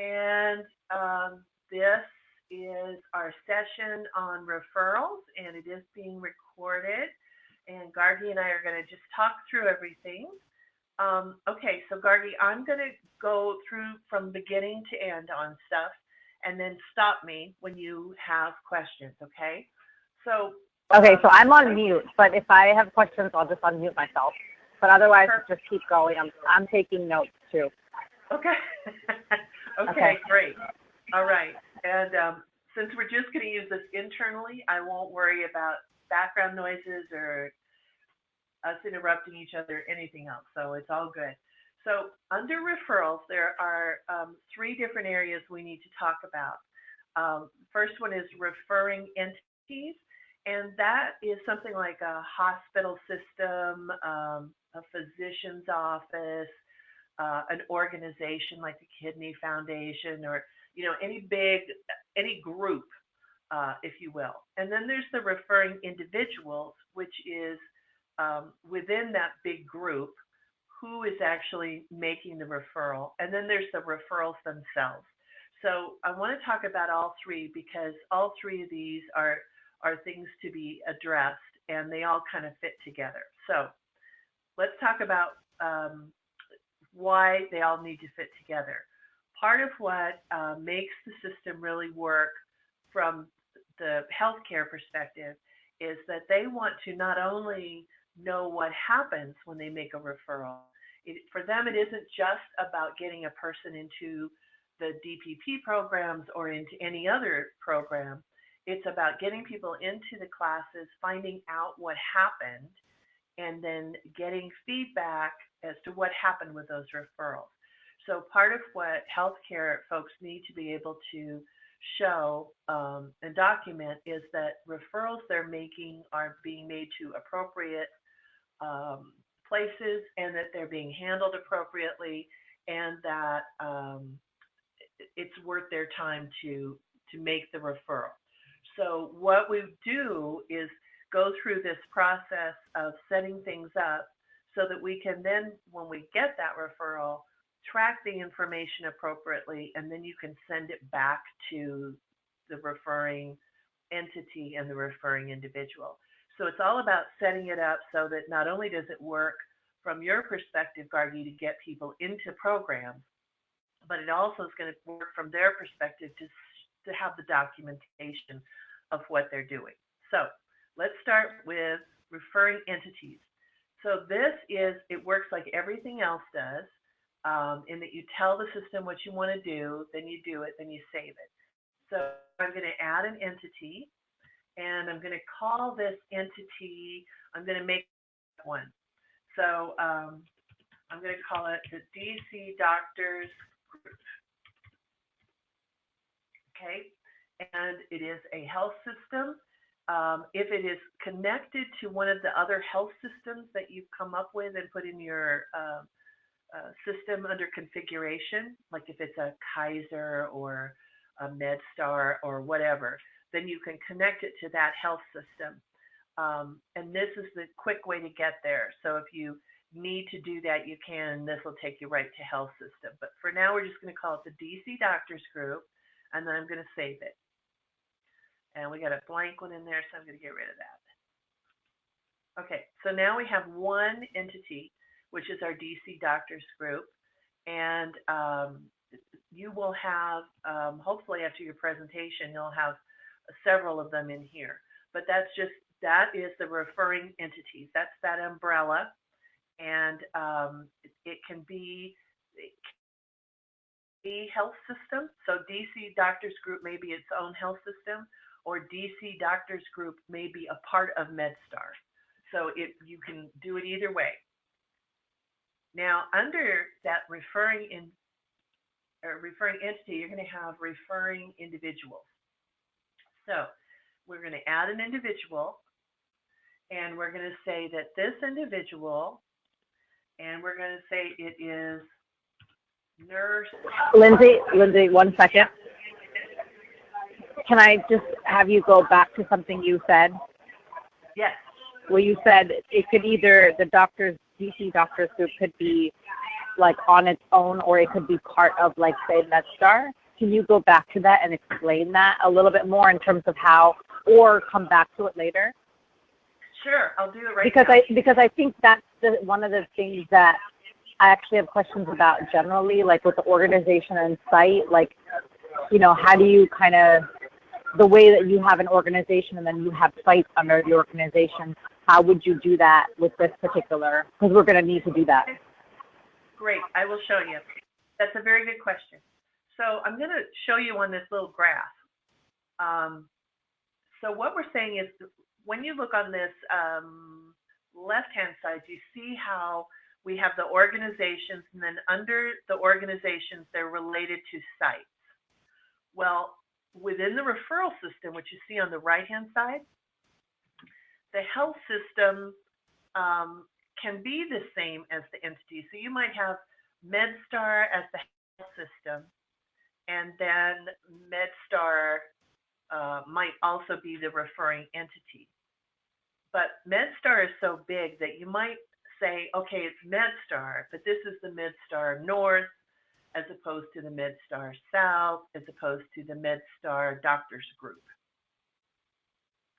And this is our session on referrals, and it is being recorded. And Gargi and I are going to just talk through everything. Okay, so Gargi, I'm going to go through from beginning to end on stuff, and then stop me when you have questions, okay? So. Okay, so I'm on mute, but if I have questions, I'll just unmute myself. But otherwise, just keep going. I'm taking notes too. Okay. Okay, great. All right. And since we're just going to use this internally, I won't worry about background noises or us interrupting each other or anything else. So it's all good. So under referrals, there are three different areas we need to talk about. First one is referring entities. And that is something like a hospital system, a physician's office, an organization like the Kidney Foundation, or any group, if you will. And then there's the referring individuals, which is within that big group, who is actually making the referral. And then there's the referrals themselves. So I want to talk about all three because all three of these are things to be addressed, and they all kind of fit together. So let's talk about why they all need to fit together. Part of what makes the system really work from the healthcare perspective is that they want to not only know what happens when they make a referral. For them, it isn't just about getting a person into the DPP programs or into any other program. It's about getting people into the classes, finding out what happened, and then getting feedback as to what happened with those referrals. So part of what healthcare folks need to be able to show and document is that referrals they're making are being made to appropriate places, and that they're being handled appropriately, and that it's worth their time to make the referral. So what we do is go through this process of setting things up so that we can then, when we get that referral, track the information appropriately, and then you can send it back to the referring entity and the referring individual. So it's all about setting it up so that not only does it work from your perspective, Gargi, to get people into programs, but it also is going to work from their perspective to have the documentation of what they're doing. So let's start with referring entities. So it works like everything else does, in that you tell the system what you want to do, then you do it, then you save it. So I'm going to add an entity, and I'm going to call this entity, I'm going to make one. So I'm going to call it the DC Doctors Group. Okay, and it is a health system. If it is connected to one of the other health systems that you've come up with and put in your system under configuration, like if it's a Kaiser or a MedStar or whatever, then you can connect it to that health system. And this is the quick way to get there. So if you need to do that, you can. This will take you right to health system. But for now, we're just going to call it the DC Doctors Group, and then I'm going to save it. And we got a blank one in there, so I'm going to get rid of that. Okay, so now we have one entity, which is our DC Doctors Group. And you will have, hopefully after your presentation, you'll have several of them in here. But that is the referring entities. That's that umbrella. And it can be a health system. So DC Doctors Group may be its own health system, or DC Doctors Group may be a part of MedStar. So you can do it either way. Now, under that referring entity, you're going to have referring individuals. So we're going to add an individual, and we're going to say that this individual, and we're going to say it is nurse. Lindsay, 1 second. Can I just have you go back to something you said? Yes. Where you said it could either, the DC Doctors Group could be like on its own, or it could be part of, like, say, MedStar. Can you go back to that and explain that a little bit more in terms of how, or come back to it later? Sure, I'll do it right because now. Because I think that's one of the things that I actually have questions about generally, like with the organization and site, like, you know, how do you kind of, the way that you have an organization and then you have sites under the organization, how would you do that with this particular, because we're going to need to do that. Great, I will show you. That's a very good question. So I'm going to show you on this little graph. So what we're saying is, when you look on this left-hand side, you see how we have the organizations, and then under the organizations, they're related to sites. Well, within the referral system, which you see on the right-hand side, the health system can be the same as the entity. So you might have MedStar as the health system, and then MedStar might also be the referring entity. But MedStar is so big that you might say, okay, it's MedStar, but this is the MedStar North as opposed to the MedStar South, as opposed to the MedStar Doctors Group.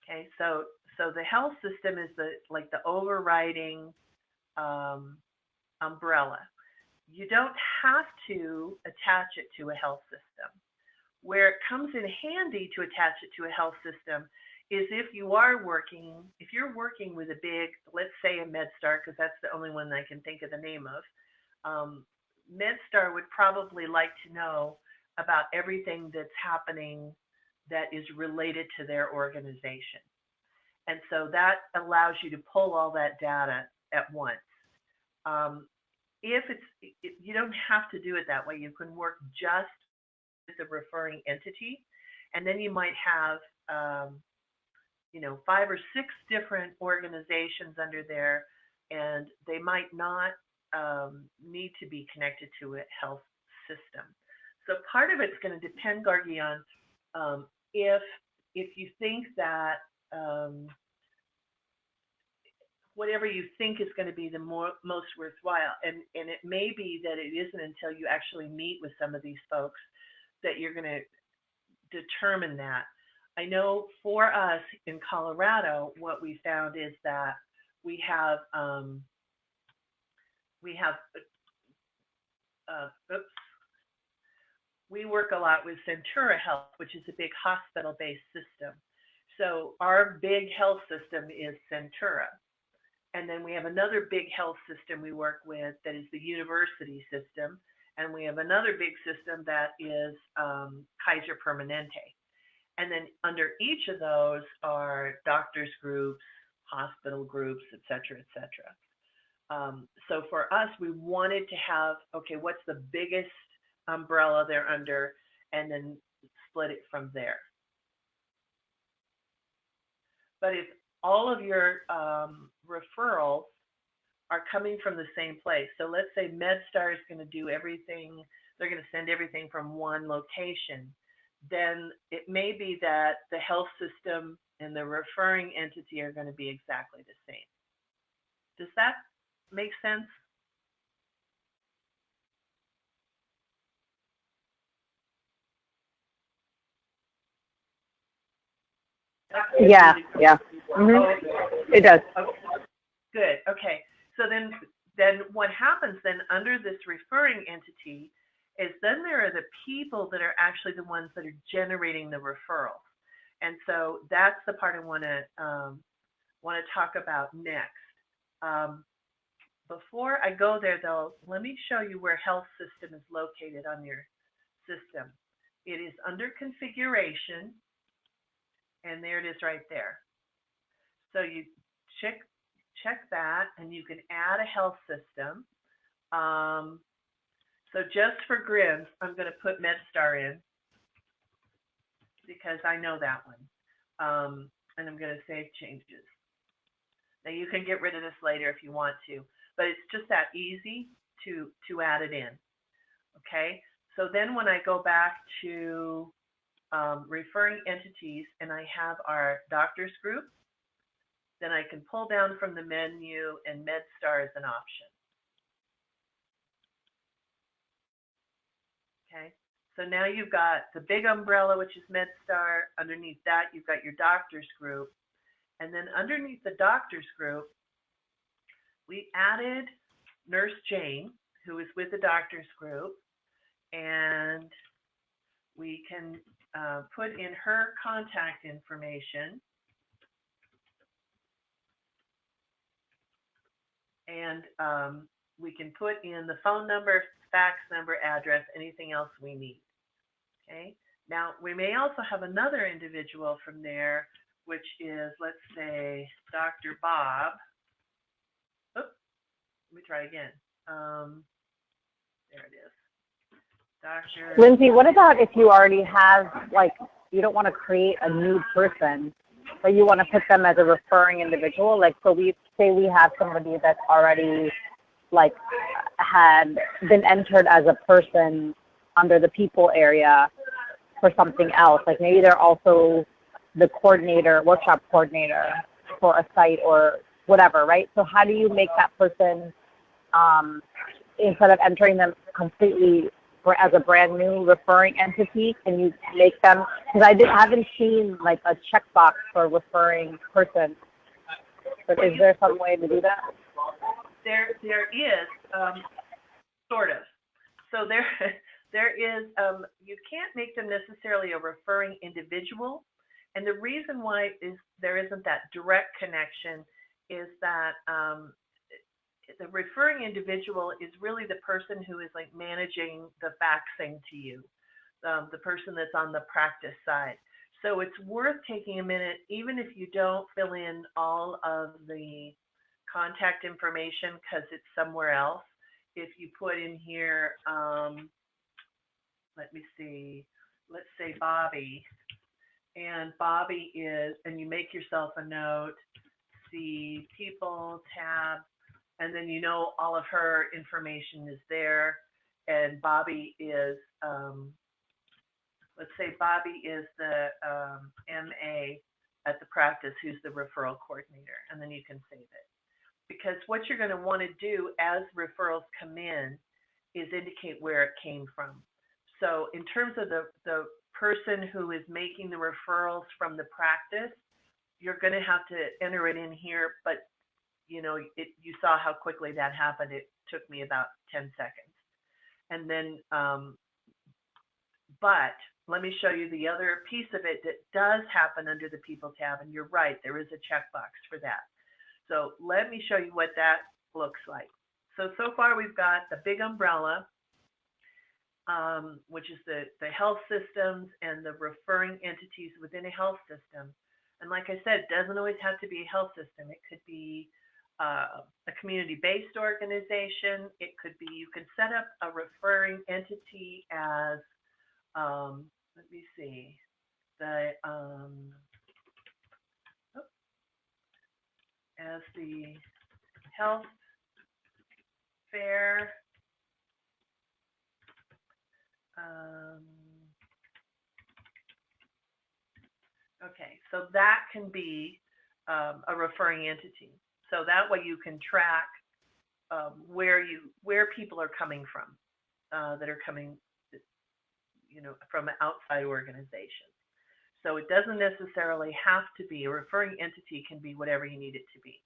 Okay, so the health system is like the overriding umbrella. You don't have to attach it to a health system. Where it comes in handy to attach it to a health system is if you're working with a big, let's say a MedStar, because that's the only one I can think of the name of. MedStar would probably like to know about everything that's happening that is related to their organization. And so that allows you to pull all that data at once. You don't have to do it that way. You can work just with the referring entity, and then you might have 5 or 6 different organizations under there, and they might not need to be connected to a health system. So part of it's going to depend, Gargi, on if you think that whatever you think is going to be the most worthwhile, and it may be that it isn't until you actually meet with some of these folks that you're going to determine that. I know for us in Colorado, what we found is that we work a lot with Centura Health, which is a big hospital-based system. So our big health system is Centura. And then we have another big health system we work with that is the university system. And we have another big system that is Kaiser Permanente. And then under each of those are doctors groups, hospital groups, et cetera, et cetera. So for us, we wanted to have, okay, what's the biggest umbrella they're under, and then split it from there. But if all of your referrals are coming from the same place, so let's say MedStar is going to do everything, they're going to send everything from one location, then it may be that the health system and the referring entity are going to be exactly the same. Does that make sense? Yeah. Mm-hmm. Oh, it does. Okay. Good. Okay. So then what happens then under this referring entity is then there are the people that are actually the ones that are generating the referrals. And so that's the part I want to talk about next. Before I go there, though, let me show you where health system is located on your system. It is under configuration, and there it is right there. So you check that, and you can add a health system. So just for grins, I'm going to put MedStar in because I know that one. And I'm going to save changes. Now you can get rid of this later if you want to, but it's just that easy to add it in. Okay, so then when I go back to referring entities and I have our doctors group, then I can pull down from the menu and MedStar is an option. Okay. So now you've got the big umbrella, which is MedStar. Underneath that, you've got your doctors group. And then underneath the doctors group, we added Nurse Jane, who is with the doctors group. And we can put in her contact information. And we can put in the phone number, fax number, address, anything else we need. Okay. Now, we may also have another individual from there, which is, let's say, Dr. Bob. Oops, let me try again. There it is. Dr. Lindsay, what about if you already have, like, you don't want to create a new person, but you want to put them as a referring individual? Like, so we say we have somebody that's already, like, had been entered as a person under the people area for something else. Like, maybe they're also the coordinator, workshop coordinator for a site or whatever, right? So how do you make that person, instead of entering them completely as a brand new referring entity, can you make them, because I haven't seen like a checkbox for referring person, but is there some way to do that? There is, sort of. So there is, you can't make them necessarily a referring individual. And the reason why is there isn't that direct connection is that the referring individual is really the person who is like managing the faxing to you, the person that's on the practice side. So it's worth taking a minute, even if you don't fill in all of the contact information because it's somewhere else. If you put in here, let me see, let's say Bobby, and Bobby is, and you make yourself a note, see people tab, and then you know all of her information is there. And Bobby is, let's say Bobby is the MA at the practice who's the referral coordinator, and then you can save it. Because what you're going to want to do as referrals come in is indicate where it came from. So in terms of the person who is making the referrals from the practice, you're going to have to enter it in here, but you know, you saw how quickly that happened. It took me about 10 seconds. And then, but let me show you the other piece of it that does happen under the People tab. And you're right, there is a checkbox for that. So let me show you what that looks like. So far we've got the big umbrella, which is the health systems and the referring entities within a health system. And like I said, it doesn't always have to be a health system. It could be a community-based organization. It could be, you can set up a referring entity as, let me see, as the health fair. Okay, so that can be a referring entity. So that way you can track where people are coming from, that are coming, you know, from outside organizations. So it doesn't necessarily have to be, a referring entity can be whatever you need it to be.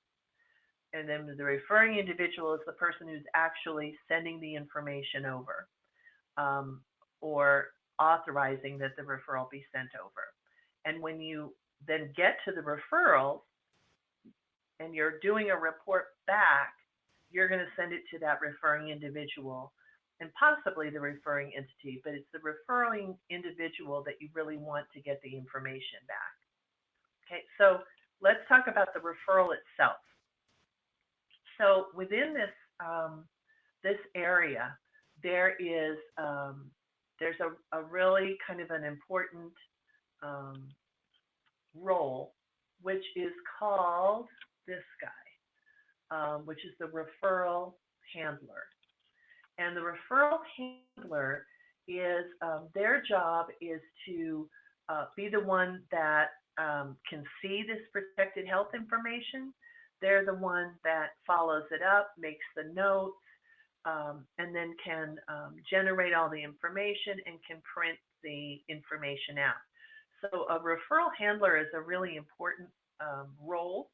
And then the referring individual is the person who's actually sending the information over, or authorizing that the referral be sent over. And when you then get to the referral and you're doing a report back, you're going to send it to that referring individual and possibly the referring entity, but it's the referring individual that you really want to get the information back. Okay, so let's talk about the referral itself. So within this this area, there is there's a really kind of an important role, which is called this guy, which is the referral handler. And the referral handler is, their job is to be the one that can see this protected health information. They're the one that follows it up, makes the notes, and then can generate all the information and can print the information out. So a referral handler is a really important role,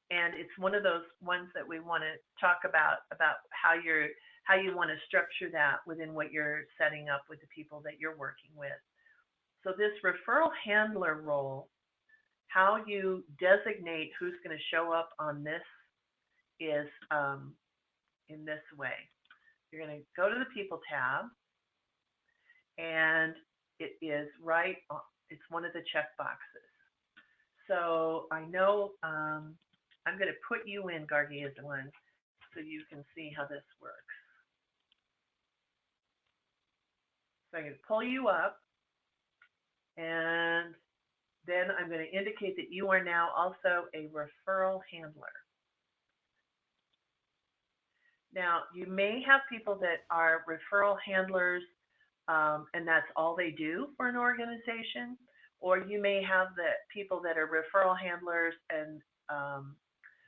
and it's one of those ones that we want to talk about how you want to structure that within what you're setting up with the people that you're working with. So this referral handler role, how you designate who's going to show up on this is in this way. You're going to go to the People tab, and it is right on, it's one of the check boxes. So I know I'm going to put you in, Gargi, as one, so you can see how this works. So I'm going to pull you up, and then I'm going to indicate that you are now also a referral handler. Now, you may have people that are referral handlers, and that's all they do for an organization, or you may have the people that are referral handlers and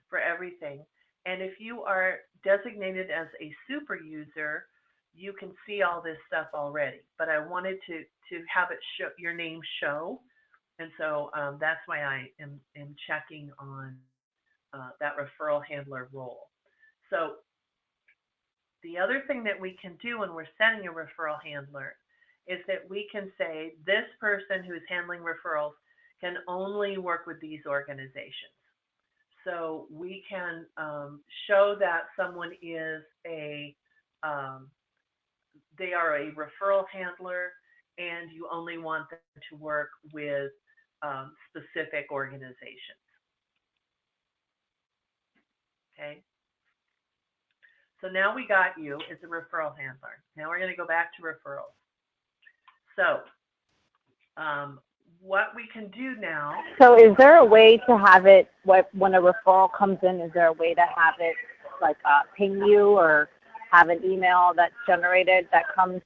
for everything. And if you are designated as a super user, you can see all this stuff already. But I wanted to have it show your name show, and so that's why I am checking on that referral handler role. So the other thing that we can do when we're setting a referral handler is that we can say this person who's handling referrals can only work with these organizations. So we can show that someone is they are a referral handler, and you only want them to work with specific organizations. Okay. So now we got you as a referral handler. Now we're going to go back to referrals. So what we can do now. So is there a way to have it, when a referral comes in, is there a way to have it like ping you or have an email that's generated that comes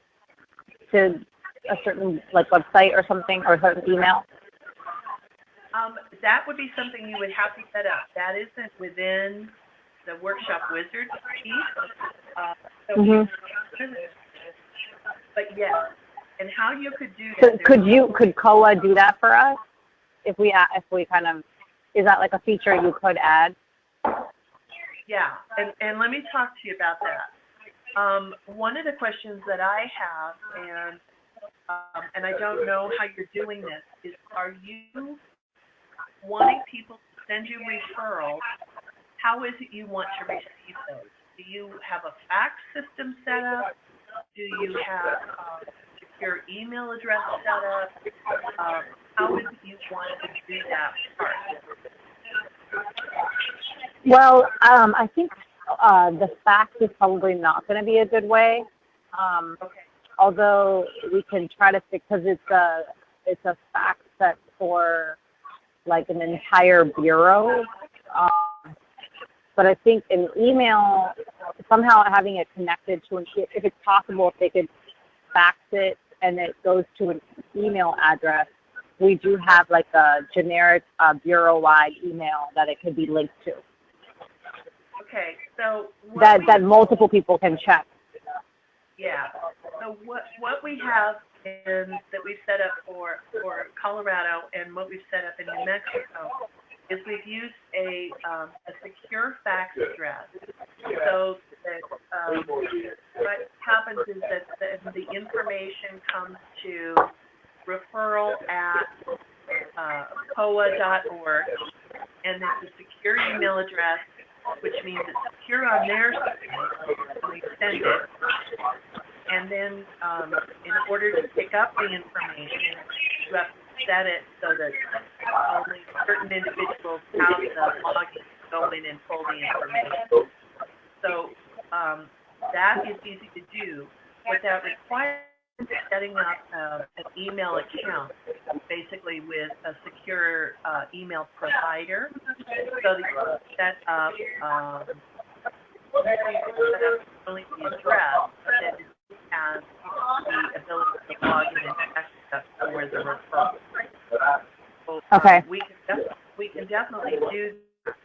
to a certain like website or something, or a certain email? That would be something you would have to set up. That isn't within the Workshop Wizard piece. But yes, and how you could do that. So could COA do that for us? If we kind of, is that like a feature you could add? Yeah, and let me talk to you about that. One of the questions that I have, and I don't know how you're doing this, is are you wanting people to send you referrals? How is it you want to receive those? Do you have a fax system set up? Do you have your email address set up? How is it you want to do that part? Well, I think the fax is probably not going to be a good way. Okay. Although we can try to fix, because it's a fax set for like an entire bureau. But I think an email, somehow having it connected to, if it's possible, if they could fax it and it goes to an email address, we do have like a generic bureau-wide email that it could be linked to. Okay, so that multiple people can check. Yeah. So what we have that we've set up for Colorado and what we've set up in New Mexico is we've used a secure fax address. So that what happens is that the information comes to referral@coa.org, and it's a secure email address, which means it's secure on their side. We send it, and then in order to pick up the information, you have to set it so that only certain individuals have the login to go in and pull the information. So that is easy to do. What that requires is setting up an email account, basically with a secure email provider, so that you set up only the address, but then it has the ability to log in and check that for the referral. So, okay. We can definitely do that.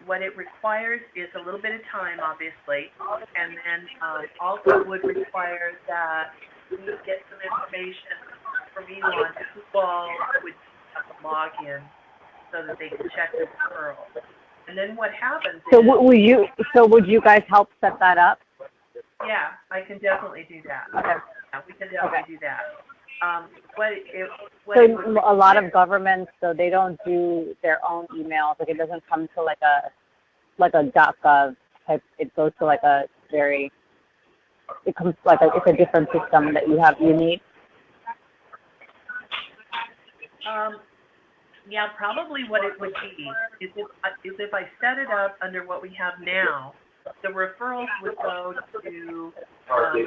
what it requires is a little bit of time, obviously, and then also would require that we get some information from you on who all would have to log in so that they can check the referral. And then what happens So is... would you guys help set that up? Yeah, I can definitely do that. Okay. Yeah, we can definitely do that. So a lot of governments, so they don't do their own emails. Like it doesn't come to like a .gov type. It goes to like a very. It comes like it's a different system that you need. Yeah, probably what it would be is if I set it up under what we have now, the referrals would go to. I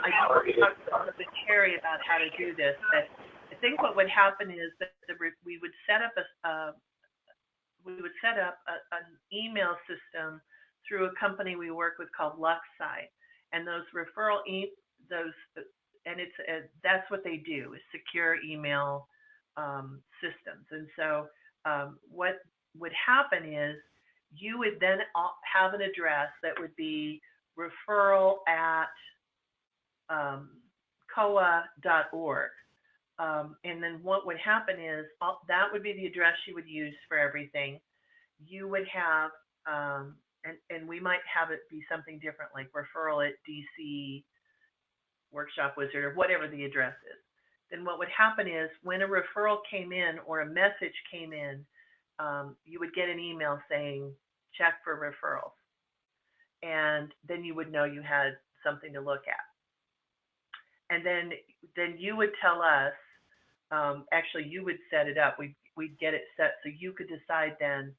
talked with Terry about how to do this, but I think what would happen is that we would set up an email system through a company we work with called LuxSite, and those that's what they do is secure email systems. And so what would happen is you would then have an address that would be referral at coa.org. And then what would happen is that would be the address you would use for everything. You would have, and we might have it be something different, like referral at DC Workshop Wizard or whatever the address is. Then what would happen is when a referral came in or a message came in, you would get an email saying, check for referrals. And then you would know you had something to look at. And then you would tell us, actually you would set it up. We'd get it set so you could decide then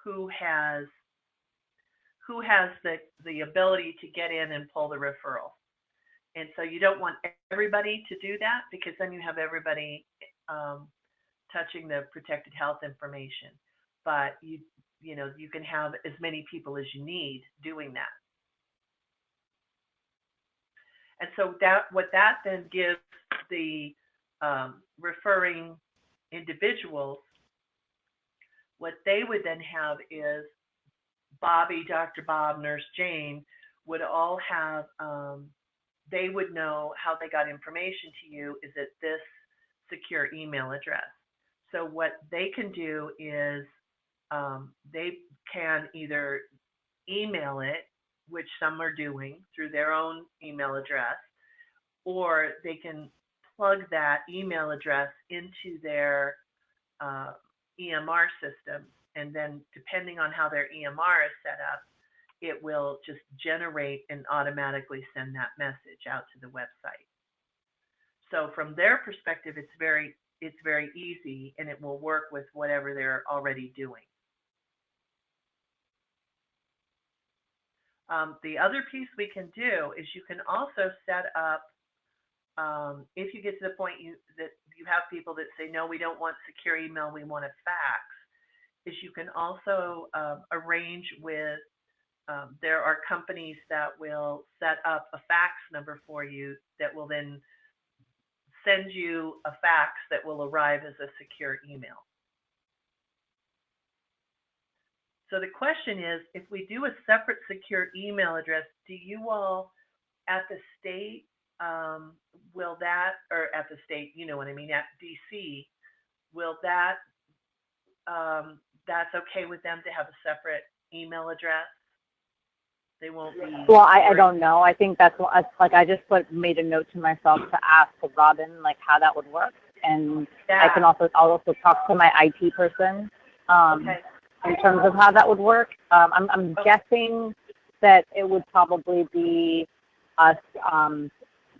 who has the ability to get in and pull the referral. And so you don't want everybody to do that because then you have everybody touching the protected health information. But you can have as many people as you need doing that. And so what that then gives the referring individuals, what they would then have is Bobby, Dr. Bob, Nurse Jane would all have, they would know how they got information to you is at this secure email address. So what they can do is they can either email it, which some are doing through their own email address, or they can plug that email address into their EMR system. And then depending on how their EMR is set up, it will just generate and automatically send that message out to the website. So from their perspective, it's very easy and it will work with whatever they're already doing. The other piece we can do is you can also set up, if you get to the point that you have people that say, no, we don't want secure email, we want a fax, is you can also arrange with, there are companies that will set up a fax number for you that will then send you a fax that will arrive as a secure email. So the question is, if we do a separate secure email address, do you all at the state, will that, or at the state, you know what I mean, at DC, will that, that's okay with them to have a separate email address? They won't be. Well, I don't know. I think that's what, like, I just made a note to myself to ask Robin, like, how that would work. And yeah. I'll also talk to my IT person. Okay. In terms of how that would work. I'm guessing that it would probably be us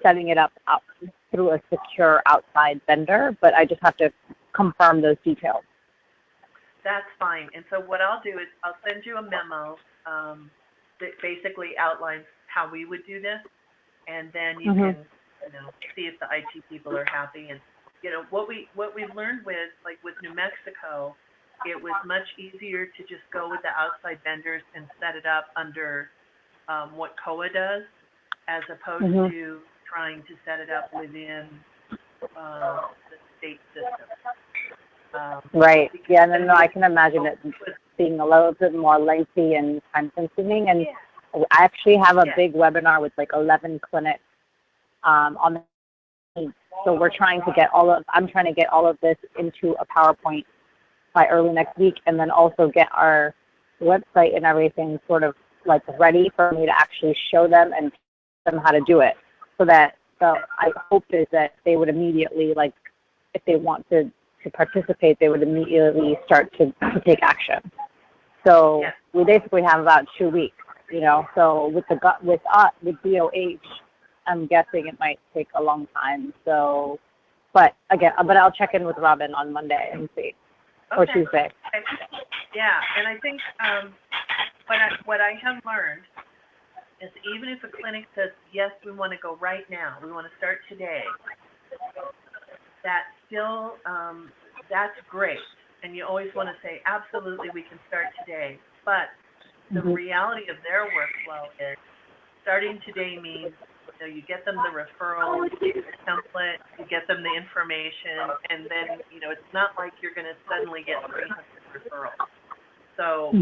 setting it up through a secure outside vendor, but I just have to confirm those details. That's fine. And so what I'll do is I'll send you a memo that basically outlines how we would do this, and then you can see if the IT people are happy. And what we've learned with New Mexico, it was much easier to just go with the outside vendors and set it up under what COA does, as opposed to trying to set it up within the state system. Right. Yeah. No, I can imagine it. being a little bit more lengthy and time consuming. And I actually have a big webinar with like 11 clinics on the so we're trying to get I'm trying to get all of this into a PowerPoint by early next week, and then also get our website and everything sort of like ready for me to actually show them and teach them how to do it. So that I hope is that they would immediately, like, if they want to participate, they would immediately start to take action. So we basically have about 2 weeks, you know. So with DOH, I'm guessing it might take a long time. So, but I'll check in with Robin on Monday and see, or Tuesday. Yeah, and I think what I have learned is even if a clinic says, yes, we want to go right now, we want to start today, that still, that's great. And you always want to say, absolutely, we can start today. But the reality of their workflow is starting today means you get them the referral, the template, you get them the information, and then, it's not like you're going to suddenly get 300 referrals. So,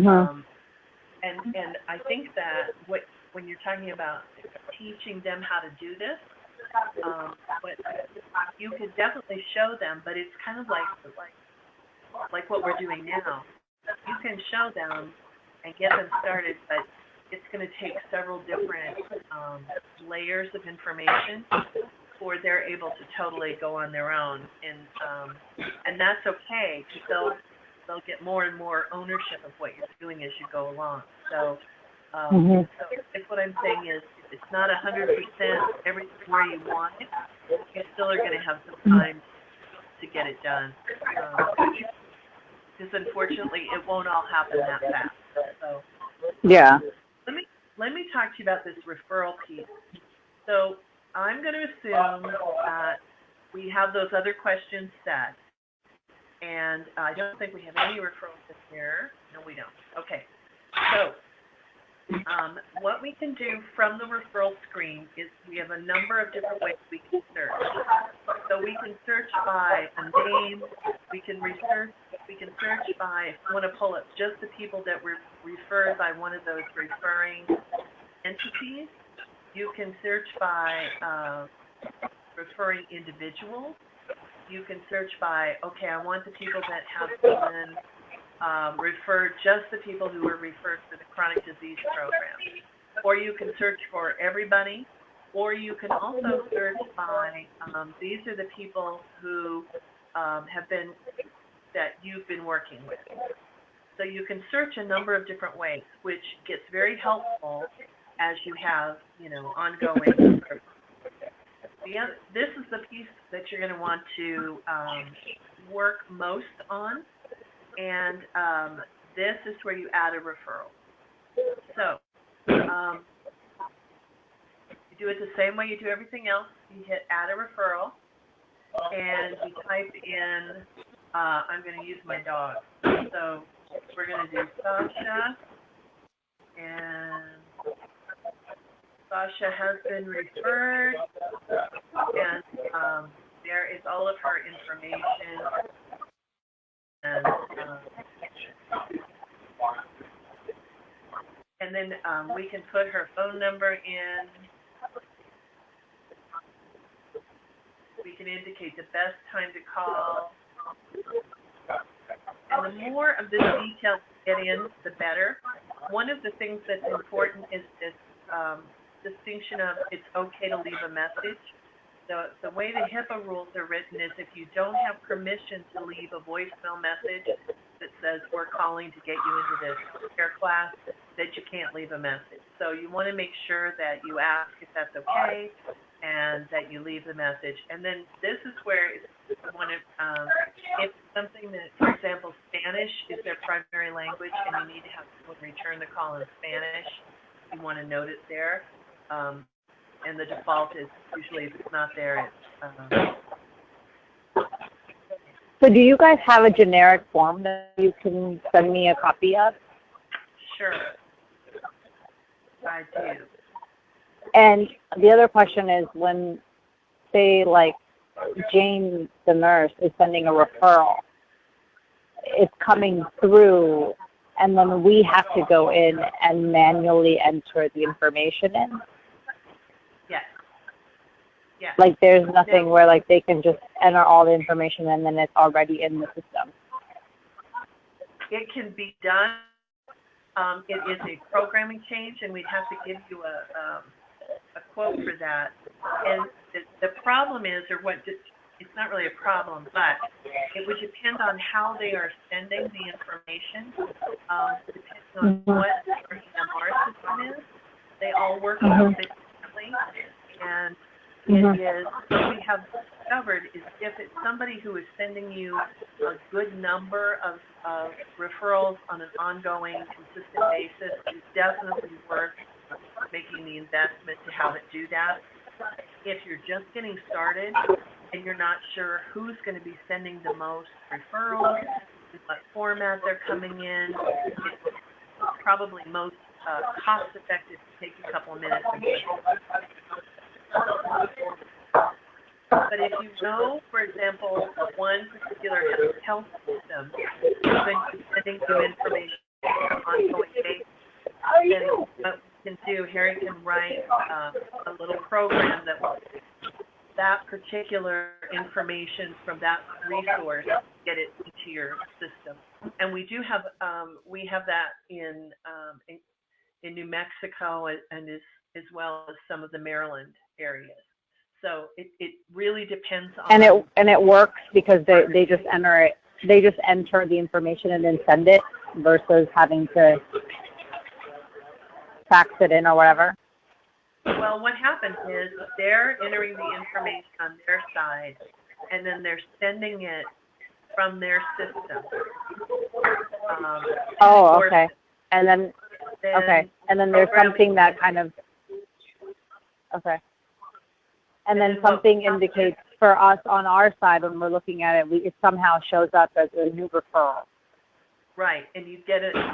and I think that when you're talking about teaching them how to do this, you could definitely show them, but it's kind of like what we're doing now. You can show them and get them started, but it's going to take several different layers of information before they're able to totally go on their own, and that's okay, because they'll get more and more ownership of what you're doing as you go along. So, so what I'm saying is, if it's not 100% everything where you want it, you still are going to have some time to get it done. Because unfortunately, it won't all happen that fast. So, Let me talk to you about this referral piece. So I'm going to assume that we have those other questions set. And I don't think we have any referrals in here. No, we don't. Okay. So what we can do from the referral screen is we have a number of different ways we can search. So we can search by a name. We can search by, if you want to pull up just the people that were referred by one of those referring entities. You can search by referring individuals. You can search by, okay, I want the people that have been referred, just the people who were referred for the chronic disease program. Or you can search for everybody. Or you can also search by, these are the people who have been, that you've been working with. So you can search a number of different ways, which gets very helpful as you have, ongoing. This is the piece that you're going to want to work most on, and this is where you add a referral. So you do it the same way you do everything else. You hit add a referral, and you type in, I'm going to use my dog. So we're going to do Sasha, and Sasha has been referred, and there is all of her information, and then we can put her phone number in. We can indicate the best time to call, and the more of this detail we get in, the better. One of the things that's important is this distinction of it's okay to leave a message. The way the HIPAA rules are written is if you don't have permission to leave a voicemail message that says we're calling to get you into this care class, that you can't leave a message. So you want to make sure that you ask if that's okay and that you leave the message. And then this is where if something that, for example, Spanish is their primary language and you need to have someone return the call in Spanish, you want to note it there. And the default is usually if it's not there, it's... So do you guys have a generic form that you can send me a copy of? Sure. I do. And the other question is when, say, like, Jane, the nurse, is sending a referral, it's coming through and then we have to go in and manually enter the information in. Yes. Yes. Like there's nothing where like they can just enter all the information and then it's already in the system. It can be done. It is a programming change, and we'd have to give you a quote for that. And the problem is, or what? It's not really a problem, but it would depend on how they are sending the information. Depending on what their EMR system is, they all work a little bit differently. And it is what we have discovered is if it's somebody who is sending you a good number of referrals on an ongoing, consistent basis, it's definitely worth making the investment to have it do that. If you're just getting started and you're not sure who's going to be sending the most referrals, in what format they're coming in, it's probably most cost-effective to take a couple of minutes. But if you know, for example, one particular health system is going to be sending you information on an ongoing basis, then what we can do, Harry can write a little program that will that particular information from that resource, get it into your system. And we do have that in New Mexico and as well as some of the Maryland areas. So it really depends on. And it works because they just enter the information and then send it versus having to fax it in or whatever. Well, what happens is they're entering the information on their side, and then they're sending it from their system. Okay. And then there's something that kind of okay. And then something indicates for us on our side when we're looking at it, it somehow shows up as a new referral. Right, and you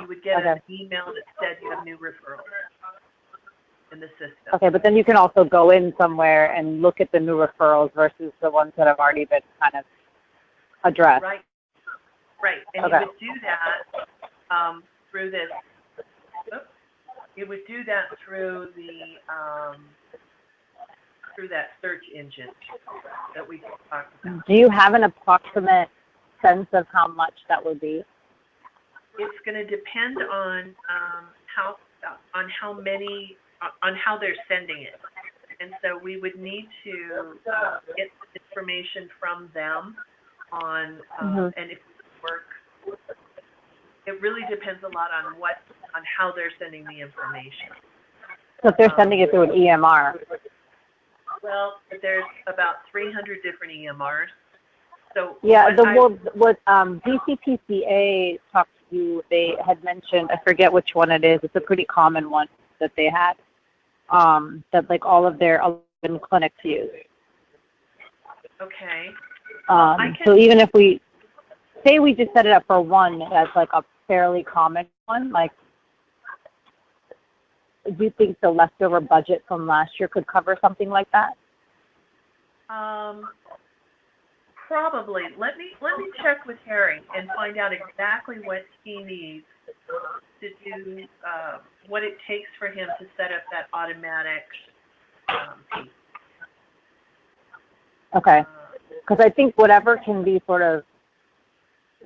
would get an email that said you have new referrals in the system. Okay, but then you can also go in somewhere and look at the new referrals versus the ones that have already been kind of addressed. Right, and you would do that through this. You would do that through the through that search engine that we talked about. Do you have an approximate sense of how much that would be? It's going to depend on how they're sending it, and so we would need to get information from them on and if it work. It really depends a lot on how they're sending the information. So if they're sending it through an EMR. Well, there's about 300 different EMRs. So yeah, what DCPCA talked to you, they had mentioned, I forget which one it is. It's a pretty common one that they had, that like all of their 11 clinics use. Okay. So even if we say we just set it up for one, that's like a fairly common one, like. Do you think the leftover budget from last year could cover something like that? Probably. Let me check with Harry and find out exactly what he needs to do, what it takes for him to set up that automatic piece. Okay. Because I think whatever can be sort of,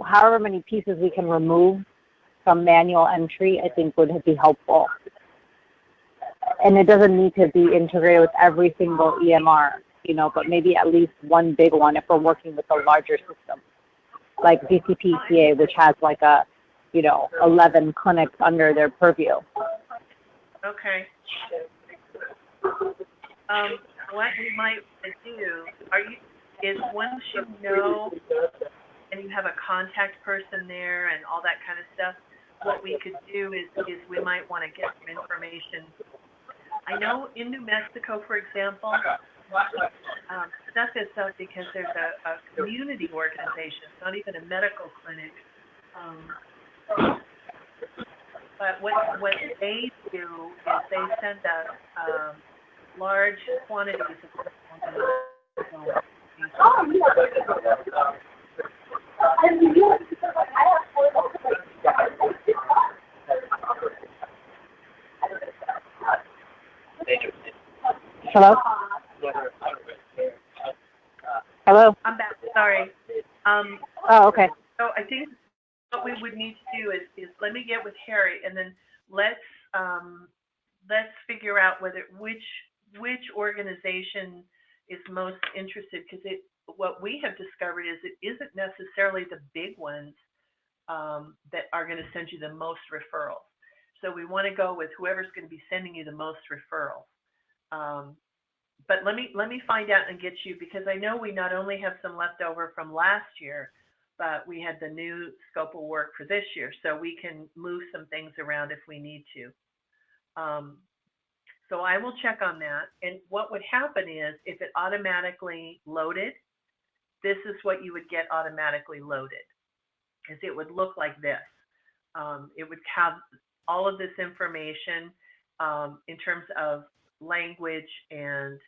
however many pieces we can remove from manual entry, I think would be helpful. And it doesn't need to be integrated with every single EMR, but maybe at least one big one if we're working with a larger system, like DCPCA, which has like 11 clinics under their purview. Okay. What we might do, is once you know and you have a contact person there and all that kind of stuff, what we could do is we might want to get some information. I know in New Mexico, for example, stuff is up because there's a community organization. It's not even a medical clinic. But what they do is they send us large quantities of Hello? Hello? I'm back. Sorry. Oh, okay. So I think what we would need to do is let me get with Harry, and then let's figure out which organization is most interested, because what we have discovered is it isn't necessarily the big ones that are going to send you the most referrals. So we want to go with whoever's going to be sending you the most referrals. But let me find out and get you, because I know we not only have some left over from last year, but we had the new scope of work for this year, so we can move some things around if we need to. So I will check on that. And what would happen is, if it automatically loaded, this is what you would get automatically loaded, because it would look like this. It would have all of this information in terms of language and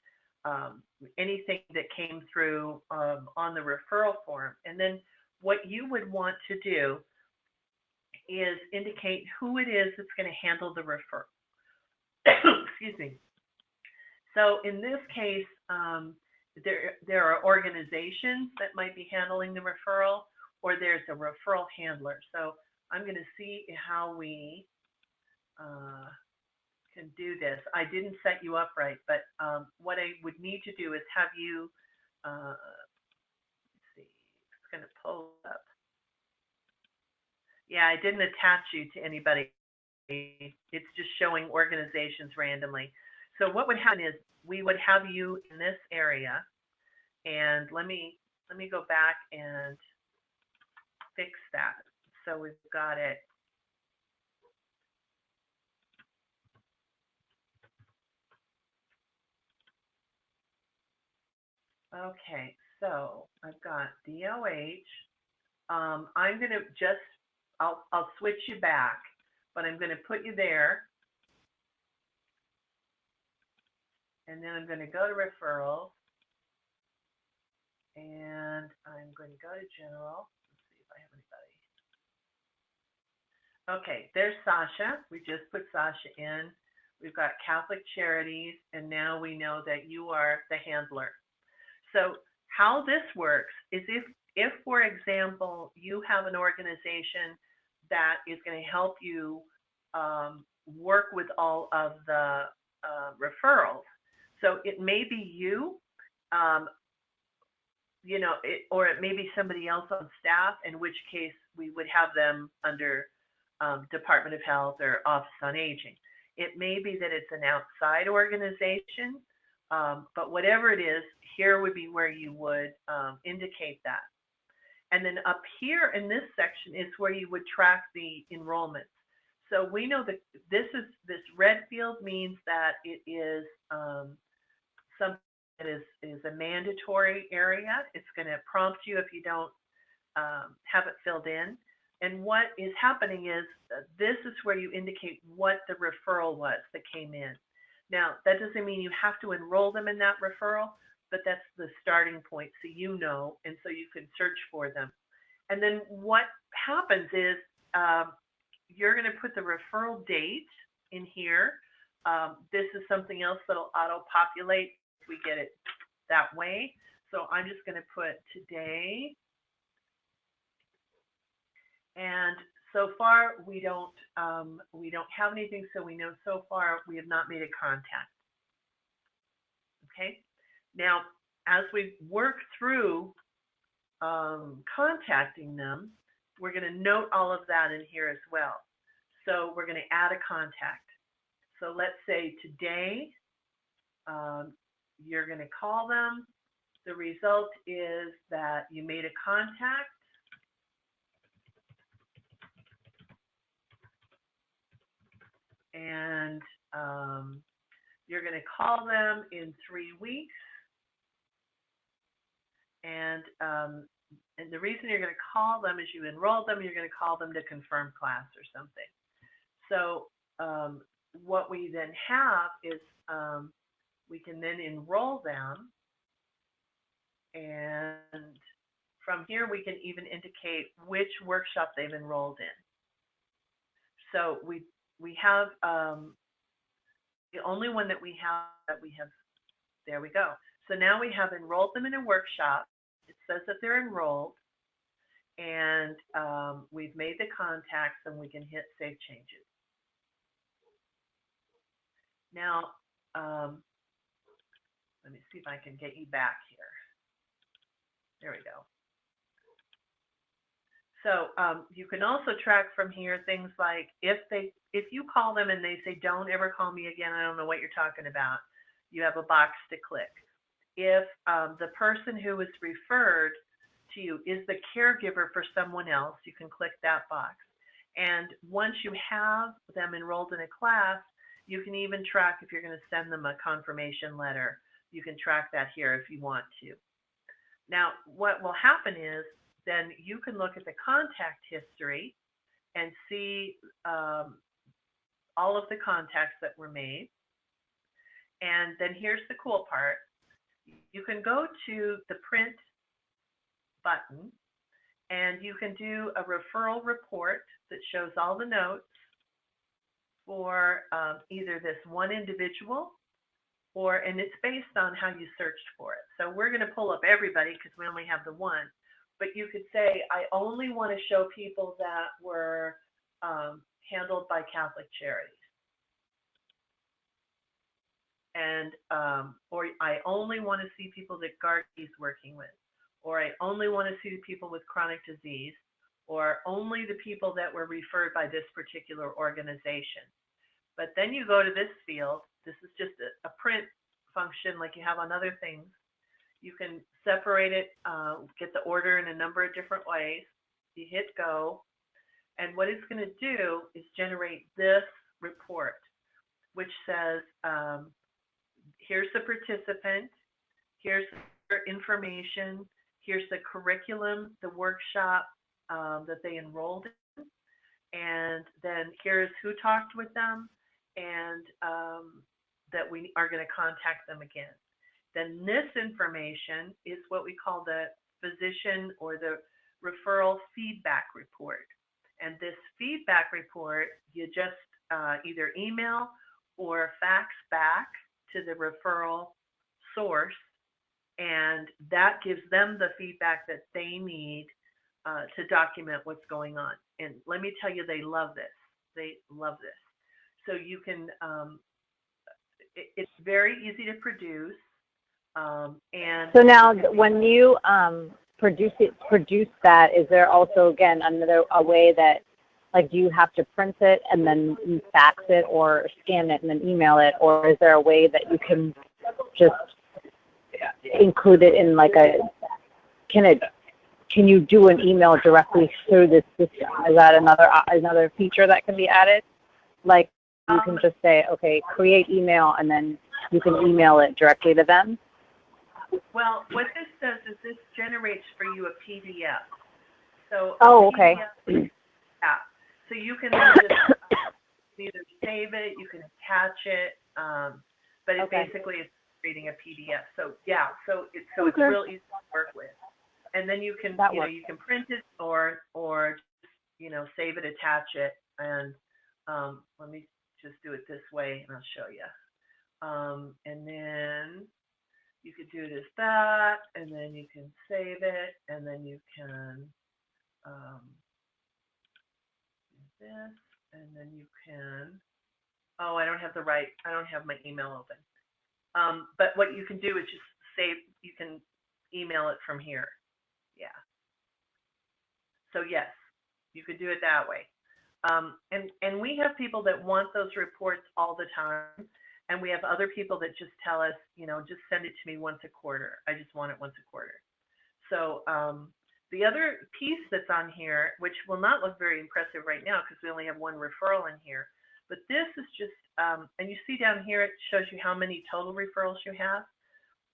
anything that came through on the referral form. And then what you would want to do is indicate who it is that's going to handle the referral. Excuse me. So in this case, there are organizations that might be handling the referral, or there's a referral handler. So I'm going to see how we can do this. I didn't set you up right, but what I would need to do is have you, let's see, it's going to pull up. Yeah, I didn't attach you to anybody. It's just showing organizations randomly. So what would happen is, we would have you in this area, and let me go back and fix that. So we've got it. Okay, so I've got DOH. I'm going to just, I'll switch you back, but I'm going to put you there. And then I'm going to go to referrals. And I'm going to go to general. Let's see if I have anybody. Okay, there's Sasha. We just put Sasha in. We've got Catholic Charities, and now we know that you are the handler. So how this works is, if for example, you have an organization that is going to help you work with all of the referrals. So it may be you, or it may be somebody else on staff, in which case we would have them under Department of Health or Office on Aging. It may be that it's an outside organization, but whatever it is, here would be where you would indicate that. And then up here in this section is where you would track the enrollments. So we know that this red field means that it is something that is a mandatory area. It's going to prompt you if you don't have it filled in. And what is happening is, this is where you indicate what the referral was that came in. Now, that doesn't mean you have to enroll them in that referral, but that's the starting point, so you know, and so you can search for them. And then what happens is, you're going to put the referral date in here. This is something else that'll auto-populate if we get it that way. So I'm just going to put today. And so far we don't have anything, so we know so far we have not made a contact. Okay. Now, as we work through contacting them, we're going to note all of that in here as well. So we're going to add a contact. So let's say today you're going to call them. The result is that you made a contact. And you're going to call them in 3 weeks. And the reason you're going to call them is you enrolled them, you're going to call them to confirm class or something. So what we then have is we can then enroll them. And from here, we can even indicate which workshop they've enrolled in. So we have the only one that we have There we go. So now we have enrolled them in a workshop. It says that they're enrolled, and we've made the contacts, and we can hit Save Changes. Now, let me see if I can get you back here. There we go. So you can also track from here things like if you call them and they say, don't ever call me again, I don't know what you're talking about, you have a box to click. If the person who was referred to you is the caregiver for someone else, you can click that box. And once you have them enrolled in a class, you can even track if you're going to send them a confirmation letter. You can track that here if you want to. Now, what will happen is then you can look at the contact history and see all of the contacts that were made. And then here's the cool part. You can go to the print button and you can do a referral report that shows all the notes for either this one individual and it's based on how you searched for it. So we're going to pull up everybody because we only have the one. But you could say, I only want to show people that were handled by Catholic Charities. And, or I only want to see people that Gardy's working with. Or I only want to see the people with chronic disease. Or only the people that were referred by this particular organization. But then you go to this field. This is just a print function like you have on other things. You can separate it, get the order in a number of different ways. You hit go, and what it's going to do is generate this report, which says, here's the participant, here's their information, here's the curriculum, the workshop that they enrolled in, and then here's who talked with them, and that we are going to contact them again. Then this information is what we call the physician or the referral feedback report. And this feedback report, you just either email or fax back to the referral source, and that gives them the feedback that they need to document what's going on. And let me tell you, they love this. They love this. So you can, it's very easy to produce. And so now when you produce that, is there also, again, a way that, like, do you have to print it and then fax it or scan it and then email it, or is there a way that you can just include it in like can you do an email directly through this system? Is that another feature that can be added? Like you can just say, okay, create email, and then you can email it directly to them? Well, what this does is this generates for you a PDF. So okay. PDF, yeah. So you can just either save it, you can attach it, but it basically is creating a PDF. So yeah, so it's real easy to work with. And then you can you can print it or save it, attach it, and let me just do it this way and I'll show you. And then you could do it as that, and then you can save it, and then you can do this, and then you can, I don't have my email open. But what you can do is just save, you can email it from here. Yeah. So yes, you could do it that way. And we have people that want those reports all the time. And we have other people that just tell us, just send it to me once a quarter. I just want it once a quarter. So the other piece that's on here, which will not look very impressive right now because we only have one referral in here, but this is just, and you see down here, it shows you how many total referrals you have.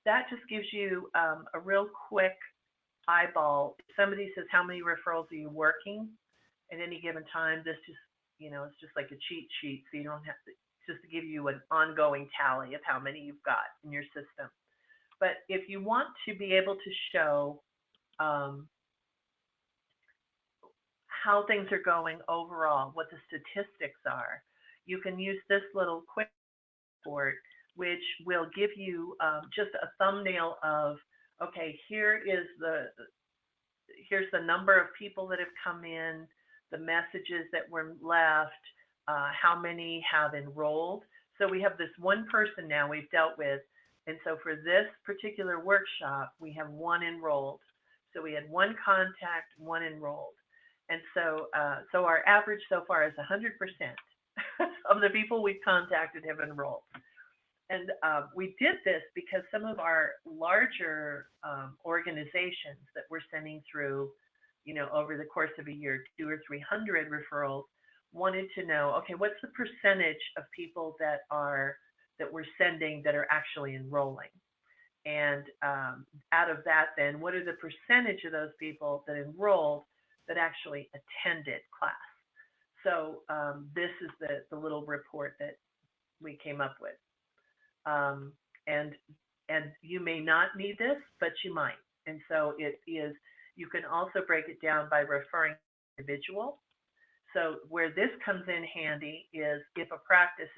That just gives you a real quick eyeball. If somebody says, how many referrals are you working at any given time? This just, it's just like a cheat sheet, so you don't have to, just to give you an ongoing tally of how many you've got in your system. But if you want to be able to show how things are going overall, what the statistics are, you can use this little quick report which will give you just a thumbnail of, okay, here's the number of people that have come in, the messages that were left, how many have enrolled. So we have this one person now we've dealt with. And so for this particular workshop, we have one enrolled. So we had one contact, one enrolled. And so, so our average so far is 100% of the people we've contacted have enrolled. And we did this because some of our larger organizations that we're sending through, over the course of a year, 200 or 300 referrals, wanted to know, okay, what's the percentage of people that we're sending that are actually enrolling? And out of that, then, what are the percentage of those people that enrolled that actually attended class? So this is the little report that we came up with. And you may not need this, but you might. And so it is, you can also break it down by referring individual. So where this comes in handy is if a practice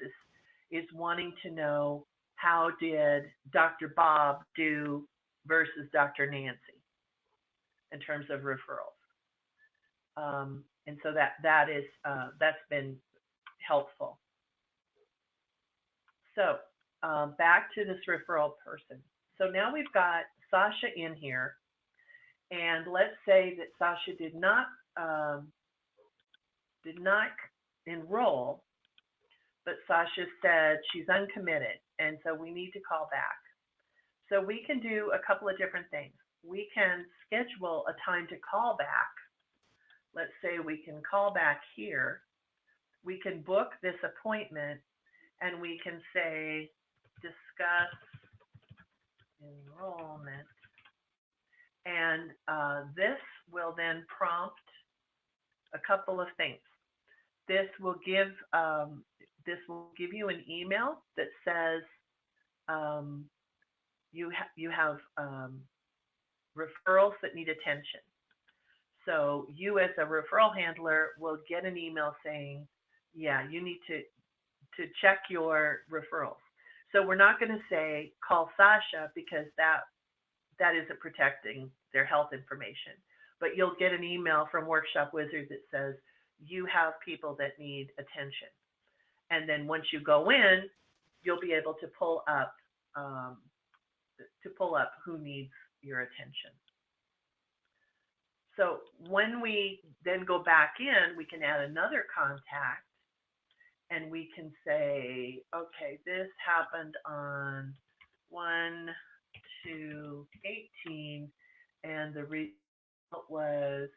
is wanting to know, how did Dr. Bob do versus Dr. Nancy in terms of referrals? And so that's been helpful. So back to this referral person. So now we've got Sasha in here, and let's say that Sasha did not enroll, but Sasha said she's uncommitted, and so we need to call back. So we can do a couple of different things. We can schedule a time to call back. Let's say we can call back here. We can book this appointment, and we can say, discuss enrollment. And this will then prompt a couple of things. This will give you an email that says you have referrals that need attention. So you as a referral handler will get an email saying, yeah, you need to check your referrals. So we're not going to say call Sasha because that isn't protecting their health information. But you'll get an email from Workshop Wizard that says you have people that need attention. And then once you go in, you'll be able to pull up who needs your attention. So when we then go back in, we can add another contact, and we can say, okay, this happened on 1/2/18, and the result was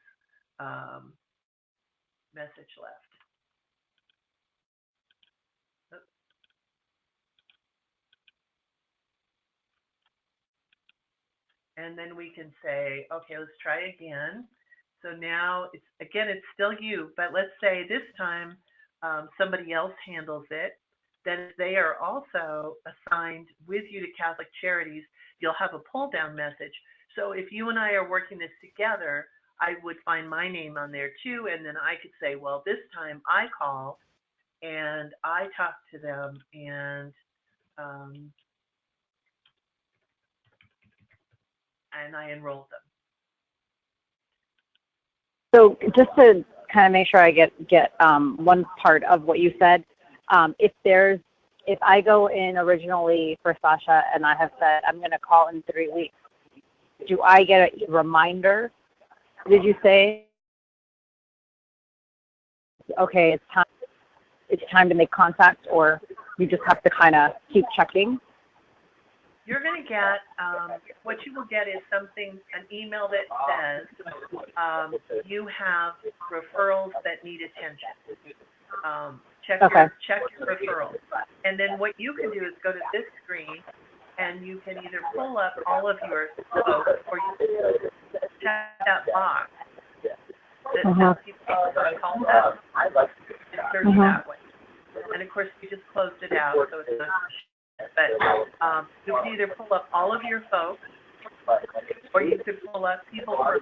message left. Oops. And then we can say, okay, let's try again. So now it's still you, but let's say this time somebody else handles it. Then they are also assigned with you to Catholic Charities. You'll have a pull down message. So if you and I are working this together, I would find my name on there too, and then I could say, well, this time I called and I talked to them, and I enrolled them. So just to kind of make sure I get one part of what you said, if I go in originally for Sasha and I have said I'm going to call in 3 weeks, do I get a reminder? Did you say, okay, it's time to make contact, or you just have to kind of keep checking? You're going to get, what you will get is an email that says you have referrals that need attention. Check your referrals. And then what you can do is go to this screen, and you can either pull up all of your folks, or you can check that box that tells you to call them and search that way. And of course, you just closed it out, so it's not. But you can either pull up all of your folks, or you could pull up people for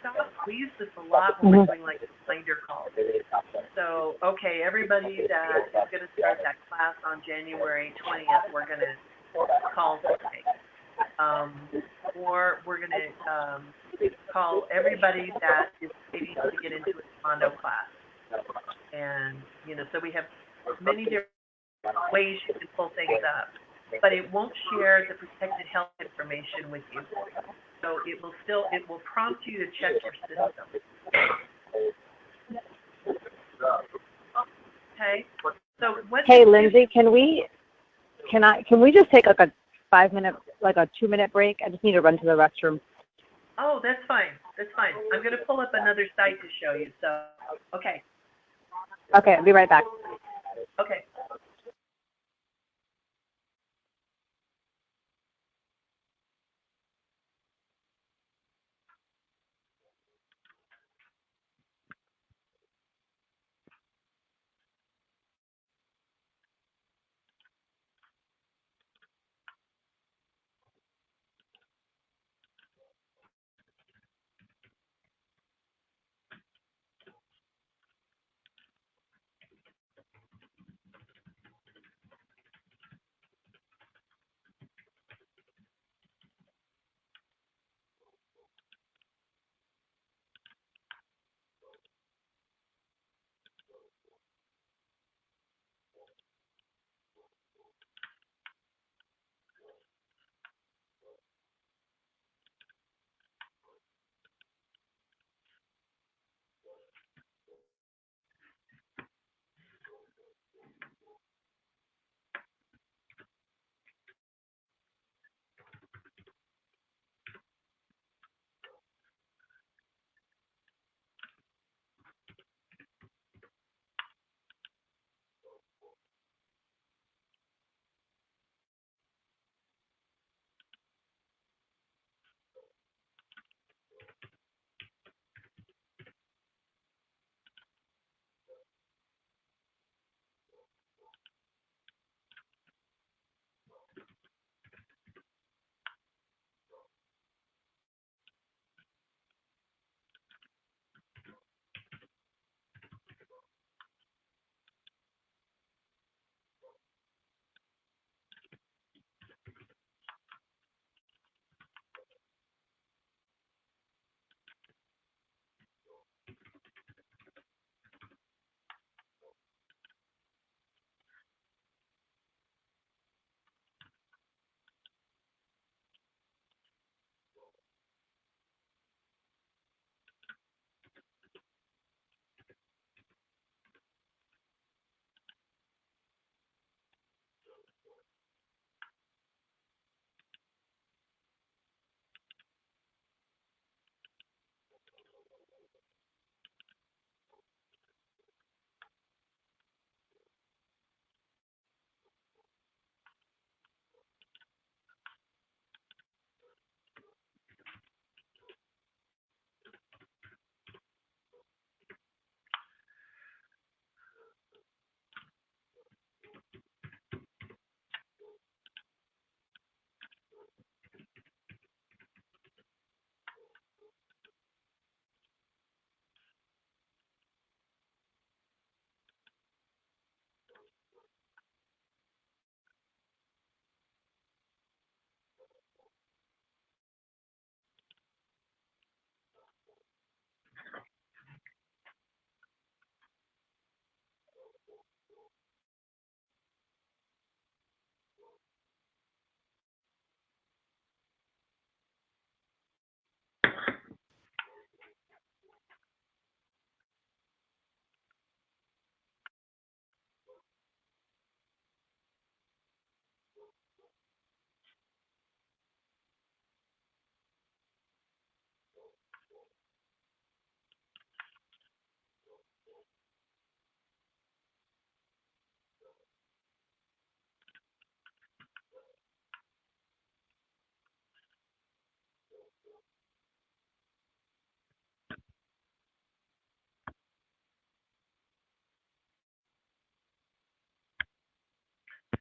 stuff. We use this a lot when we're doing like reminder calls. So, okay, everybody that is going to start that class on January 20th, we're going to call today. Or we're going to call everybody that is waiting to get into a condo class. And, you know, so we have many different ways you can pull things up, but it won't share the protected health information with you. So it will prompt you to check your system. Okay. So what? Hey, Lindsay, can we just take like a 5-minute, like a 2-minute break? I just need to run to the restroom. Oh, that's fine. That's fine. I'm going to pull up another site to show you. So, okay. Okay, I'll be right back. Okay.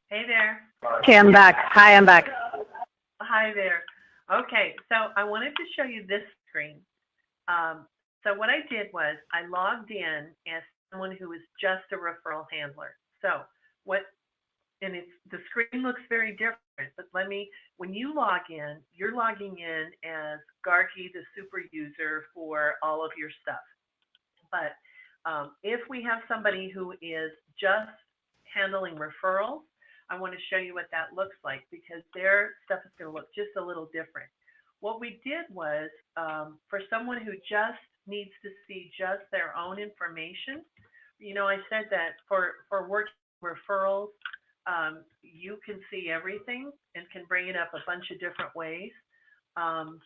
Hey there. Okay, I'm back. Hi, I'm back. Hi there. Okay, so I wanted to show you this screen. So what I did was I logged in as someone who is just a referral handler. So what, and it's, the screen looks very different, but when you log in, you're logging in as Gargi, the super user for all of your stuff. But if we have somebody who is just handling referrals, I want to show you what that looks like, because their stuff is going to look just a little different. What we did was, for someone who just needs to see just their own information, I said that for working referrals, you can see everything and can bring it up a bunch of different ways. And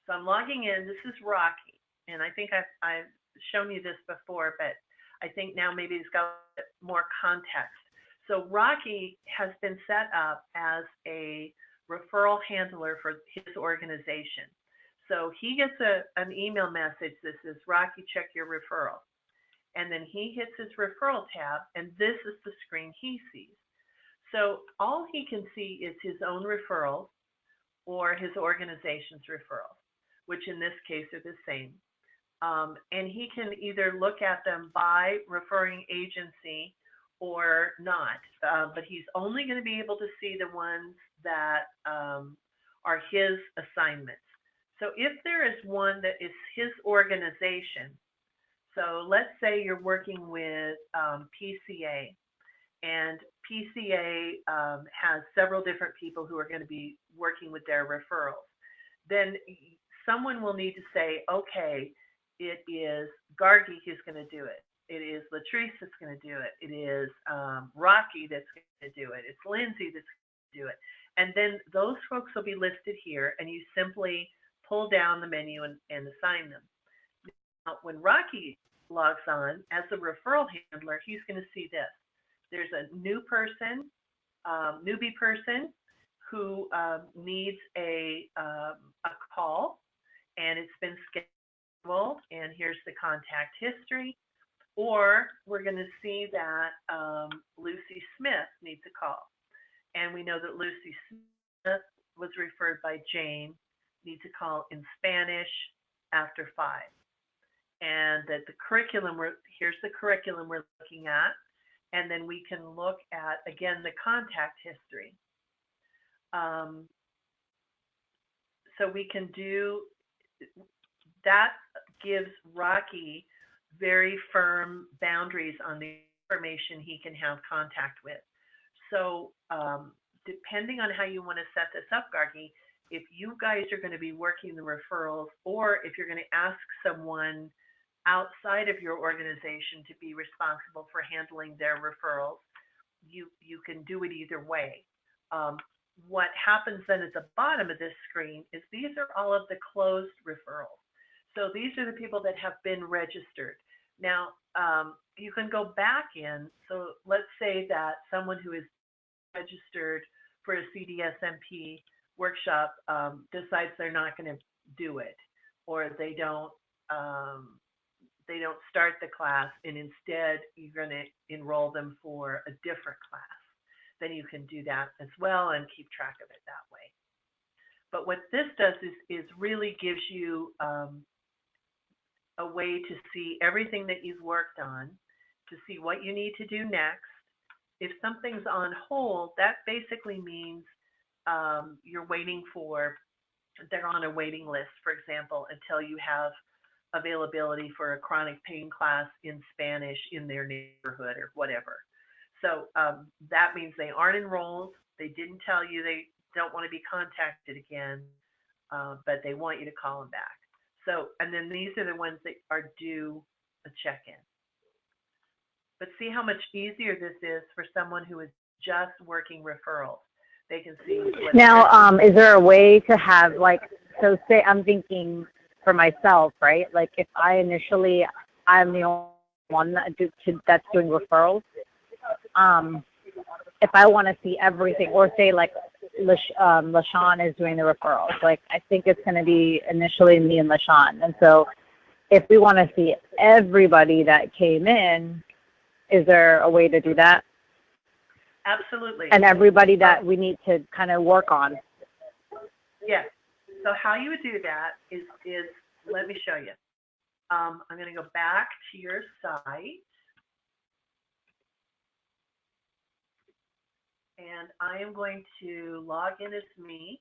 so I'm logging in. This is Rocky, and I think I've shown you this before, but I think now maybe it's got more context. So Rocky has been set up as a referral handler for his organization. So he gets an email message that says, Rocky, check your referral. And then he hits his referral tab, and this is the screen he sees. So all he can see is his own referrals or his organization's referrals, which in this case are the same. And he can either look at them by referring agency or not, but he's only going to be able to see the ones that are his assignments. So if there is one that is his organization, so let's say you're working with PCA, and PCA has several different people who are going to be working with their referrals, then someone will need to say, okay, it is Gargi who's going to do it. It is Latrice that's going to do it. It is Rocky that's going to do it. It's Lindsay that's going to do it. And then those folks will be listed here, and you simply pull down the menu and assign them. Now, when Rocky logs on as a referral handler, he's going to see this. There's a new person, newbie person who needs a call, and it's been scheduled, and here's the contact history. Or we're going to see that Lucy Smith needs a call. And we know that Lucy Smith was referred by Jane, needs a call in Spanish after 5. And that the curriculum, here's the curriculum we're looking at. And then we can look at, again, the contact history. So we can do, that gives Rocky very firm boundaries on the information he can have contact with. So depending on how you want to set this up, Gargi, if you guys are going to be working the referrals, or if you're going to ask someone outside of your organization to be responsible for handling their referrals, you can do it either way. What happens then at the bottom of this screen is these are all of the closed referrals. So these are the people that have been registered. Now, you can go back in. So let's say that someone who is registered for a CDSMP workshop decides they're not going to do it, or they don't start the class, and instead you're going to enroll them for a different class. Then you can do that as well and keep track of it that way. But what this does is really gives you a way to see everything that you've worked on, to see what you need to do next. If something's on hold, that basically means you're waiting for, they're on a waiting list, for example, until you have availability for a chronic pain class in Spanish in their neighborhood or whatever. So that means they aren't enrolled. They didn't tell you they don't want to be contacted again, but they want you to call them back. So, and then these are the ones that are due a check-in. But see how much easier this is for someone who is just working referrals. They can see. Now, is there a way to have, like, so say I'm thinking for myself, right? Like if I'm the only one that's doing referrals. If I want to see everything, or say like LaShawn is doing the referrals, like I think it's going to be initially me and LaShawn. And so if we want to see everybody that came in, is there a way to do that? Absolutely. And everybody that we need to kind of work on. Yes. So how you would do that is let me show you. I'm going to go back to your site, and I am going to log in as me.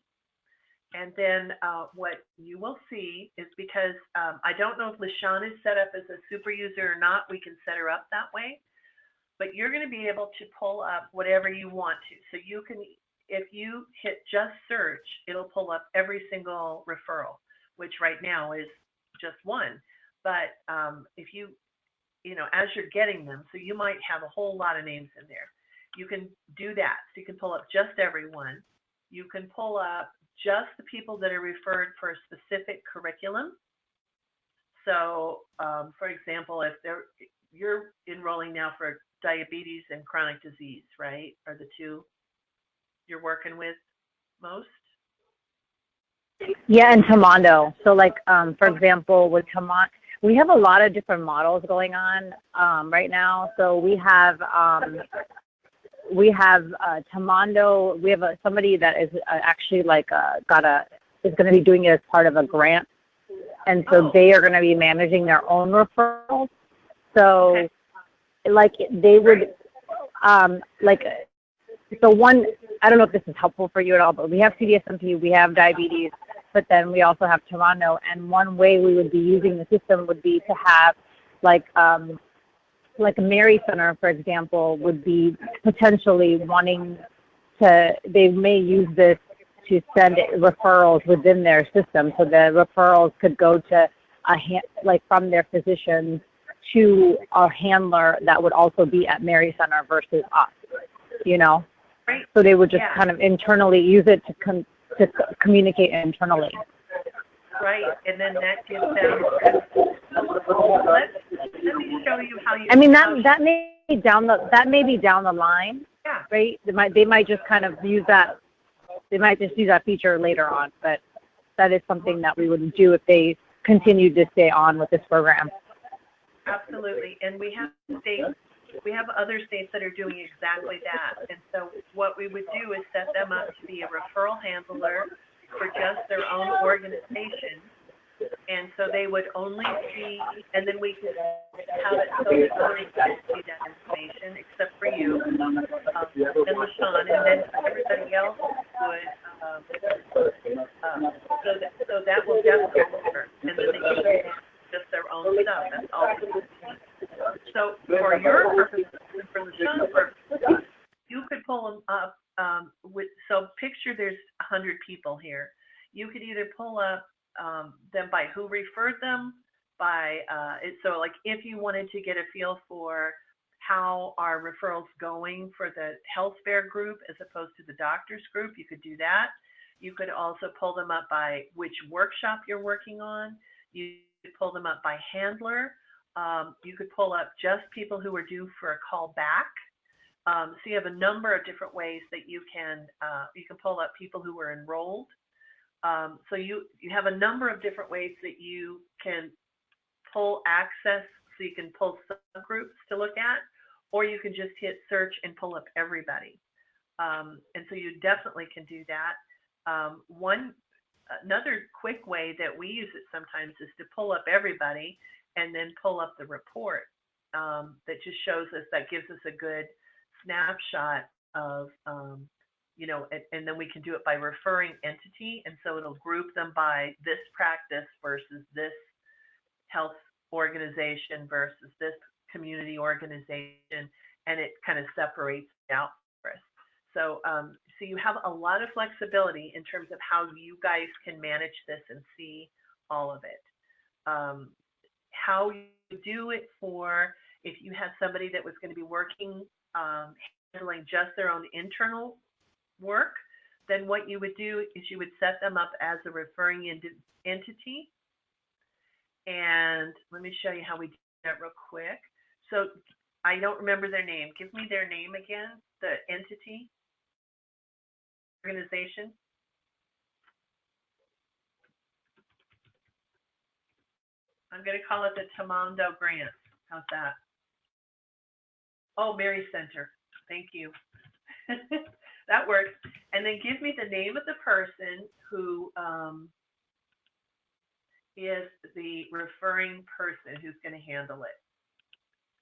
And then what you will see is, because I don't know if LaShawn is set up as a super user or not, we can set her up that way. But you're going to be able to pull up whatever you want to. So you can, if you hit just search, it'll pull up every single referral, which right now is just one. But if you, as you're getting them, so you might have a whole lot of names in there. You can do that. So you can pull up just everyone. You can pull up just the people that are referred for a specific curriculum. So, for example, if you're enrolling now for diabetes and chronic disease, right, are the two you're working with most? Yeah, and Tamondo. So, like, for example, with Tamondo, we have a lot of different models going on right now. So we have Tamondo. We have somebody that is actually like is going to be doing it as part of a grant, and so they are going to be managing their own referrals. So, okay. Like they would, so one. I don't know if this is helpful for you at all, but we have CDSMP, we have diabetes, but then we also have Tamondo. And one way we would be using the system would be to have like a Mary Center, for example, would be potentially wanting to, they may use this to send referrals within their system. So the referrals could go to from their physicians to a handler that would also be at Mary Center versus us, Right. So they would just kind of internally use it to communicate internally. Right, and then that gives them. Let me show you how you. I mean that may be down the line. Yeah. Right. They might just kind of use that. They might just use that feature later on, but that is something that we would do if they continued to stay on with this program. Absolutely, and we have other states that are doing exactly that. And so what we would do is set them up to be a referral handler for just their own organization. And so they would only see, and then we could have it so that others could see that information except for you and LaShawn, and then everybody else would, so that will definitely work. And then they can just their own stuff. That's all. So for your purposes and for LaShawn's purposes, you could pull them up so picture there's 100 people here. You could either pull up them by who referred them, so like if you wanted to get a feel for how are referrals going for the health fair group as opposed to the doctor's group, you could do that. You could also pull them up by which workshop you're working on. You could pull them up by handler. You could pull up just people who are due for a call back. So you have a number of different ways that you can pull up people who were enrolled. So you have a number of different ways that you can pull access, so you can pull subgroups to look at, or you can just hit search and pull up everybody. And so you definitely can do that. Another quick way that we use it sometimes is to pull up everybody and then pull up the report that just shows us, that gives us a good snapshot of, and then we can do it by referring entity. And so it'll group them by this practice versus this health organization versus this community organization, and it kind of separates it out for us. So, so you have a lot of flexibility in terms of how you guys can manage this and see all of it. How you do it for, if you had somebody that was going to be working, handling just their own internal work, then what you would do is you would set them up as a referring entity. And let me show you how we do that real quick. So I don't remember their name. Give me their name again, the entity, organization. I'm going to call it the Tamondo Grant. How's that? Oh, Mary Center. Thank you. That works. And then give me the name of the person who is the referring person who's going to handle it,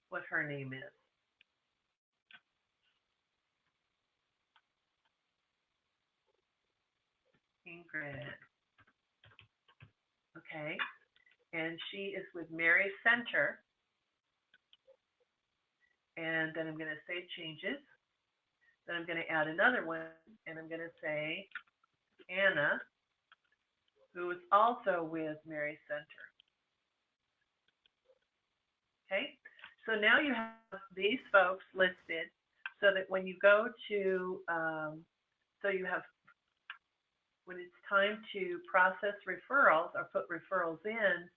what her name is. Ingrid. Okay. And she is with Mary Center. And then I'm going to save changes. Then I'm going to add another one, and I'm going to say Anna, who is also with Mary Center. Okay, so now you have these folks listed so that when you go to, so you have, when it's time to process referrals or put referrals in,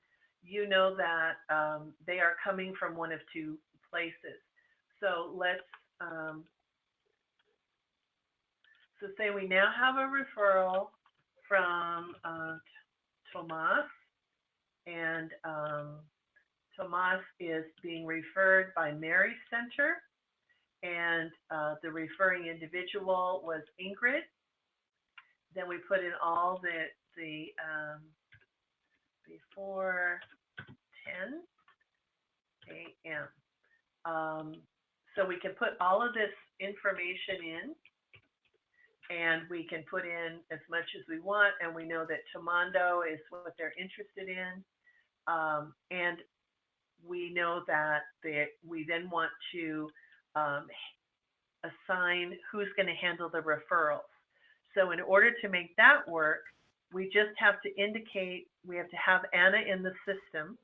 you know that they are coming from one of two places. So let's, so say we now have a referral from Tomas, and Tomas is being referred by Mary Center, and the referring individual was Ingrid. Then we put in all the before 10 a.m. So we can put all of this information in, and we can put in as much as we want, and we know that Tomando is what they're interested in, and we know that we then want to assign who's going to handle the referrals. So in order to make that work, we just have to indicate, we have to have Anna in the system,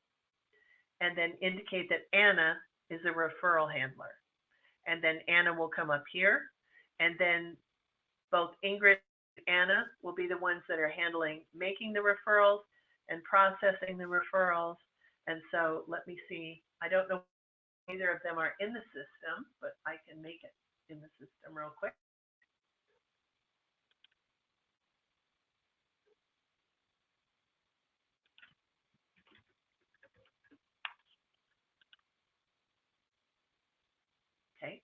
and then indicate that Anna is a referral handler. And then Anna will come up here, and then both Ingrid and Anna will be the ones that are handling making the referrals and processing the referrals. And so let me see, I don't know if either of them are in the system, but I can make it in the system real quick. Okay,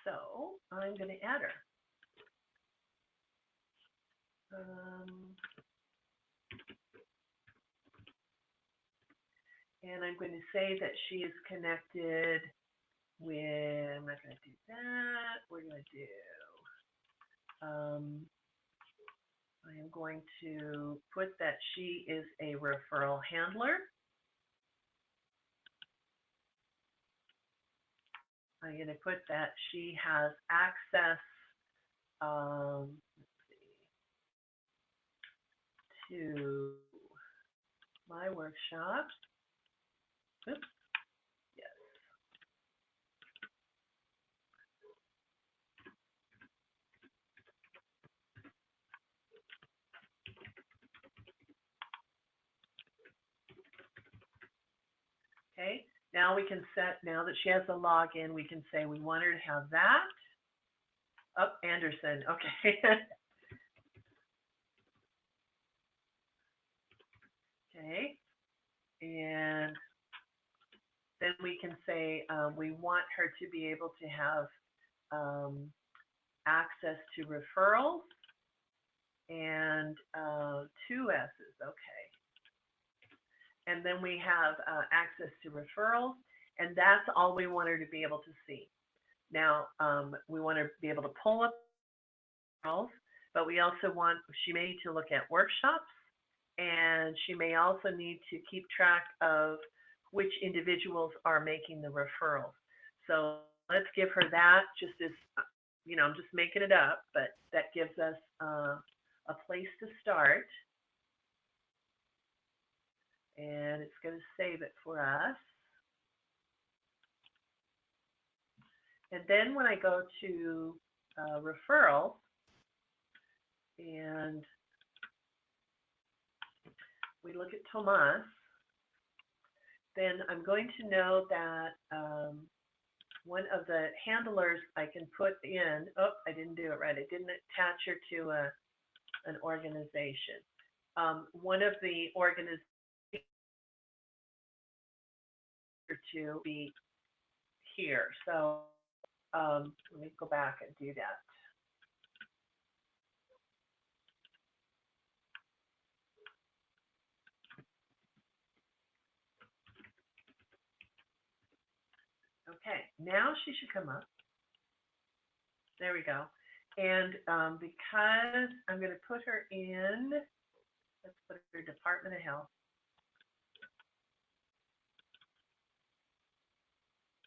so I'm going to add her. And I'm going to say that she is connected with, I'm not going to do that, we're going to do, I am going to put that she is a referral handler. I'm going to put that she has access to my workshops. Oops. Yes. Okay. Now we can set, now that she has a login, we can say we want her to have that. Oh, Anderson. Okay. Okay. And then we can say we want her to be able to have access to referrals and 2 S's. Okay. And then we have access to referrals, and that's all we want her to be able to see. Now, we want her to be able to pull up referrals, but we also want, she may need to look at workshops, and she may also need to keep track of which individuals are making the referrals. So let's give her that, just as, you know, I'm just making it up, but that gives us a place to start. And it's going to save it for us. And then when I go to referrals, and we look at Tomas, then I'm going to know that one of the handlers I can put in, oh, I didn't do it right. I didn't attach her to an organization. One of the organizations to be here. So let me go back and do that. Okay, now she should come up. There we go. And because I'm going to put her in, let's put her Department of Health.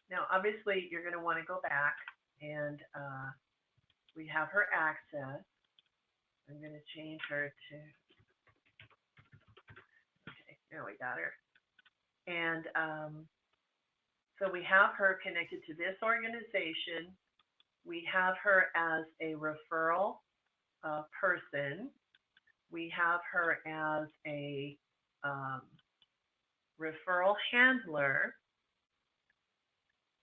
Now, obviously, you're going to want to go back and we have her access. I'm going to change her to, okay, there we got her. And so we have her connected to this organization. We have her as a referral person. We have her as a referral handler,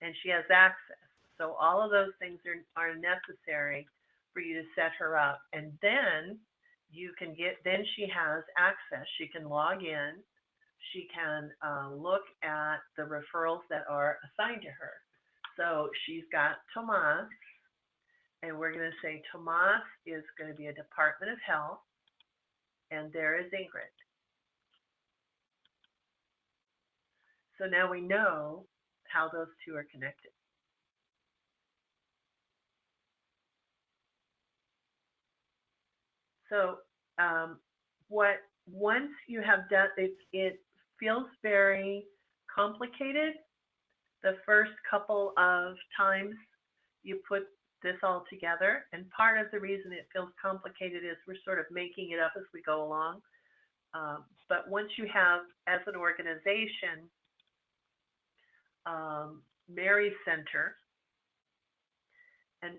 and she has access. So all of those things are necessary for you to set her up. And then you can then she has access. She can log in. She can look at the referrals that are assigned to her. So she's got Tomas, and we're going to say Tomas is going to be a Department of Health, and there is Ingrid. So now we know how those two are connected. So once you have done it feels very complicated the first couple of times you put this all together, and part of the reason it feels complicated is we're sort of making it up as we go along. But once you have, as an organization, Mary Center, and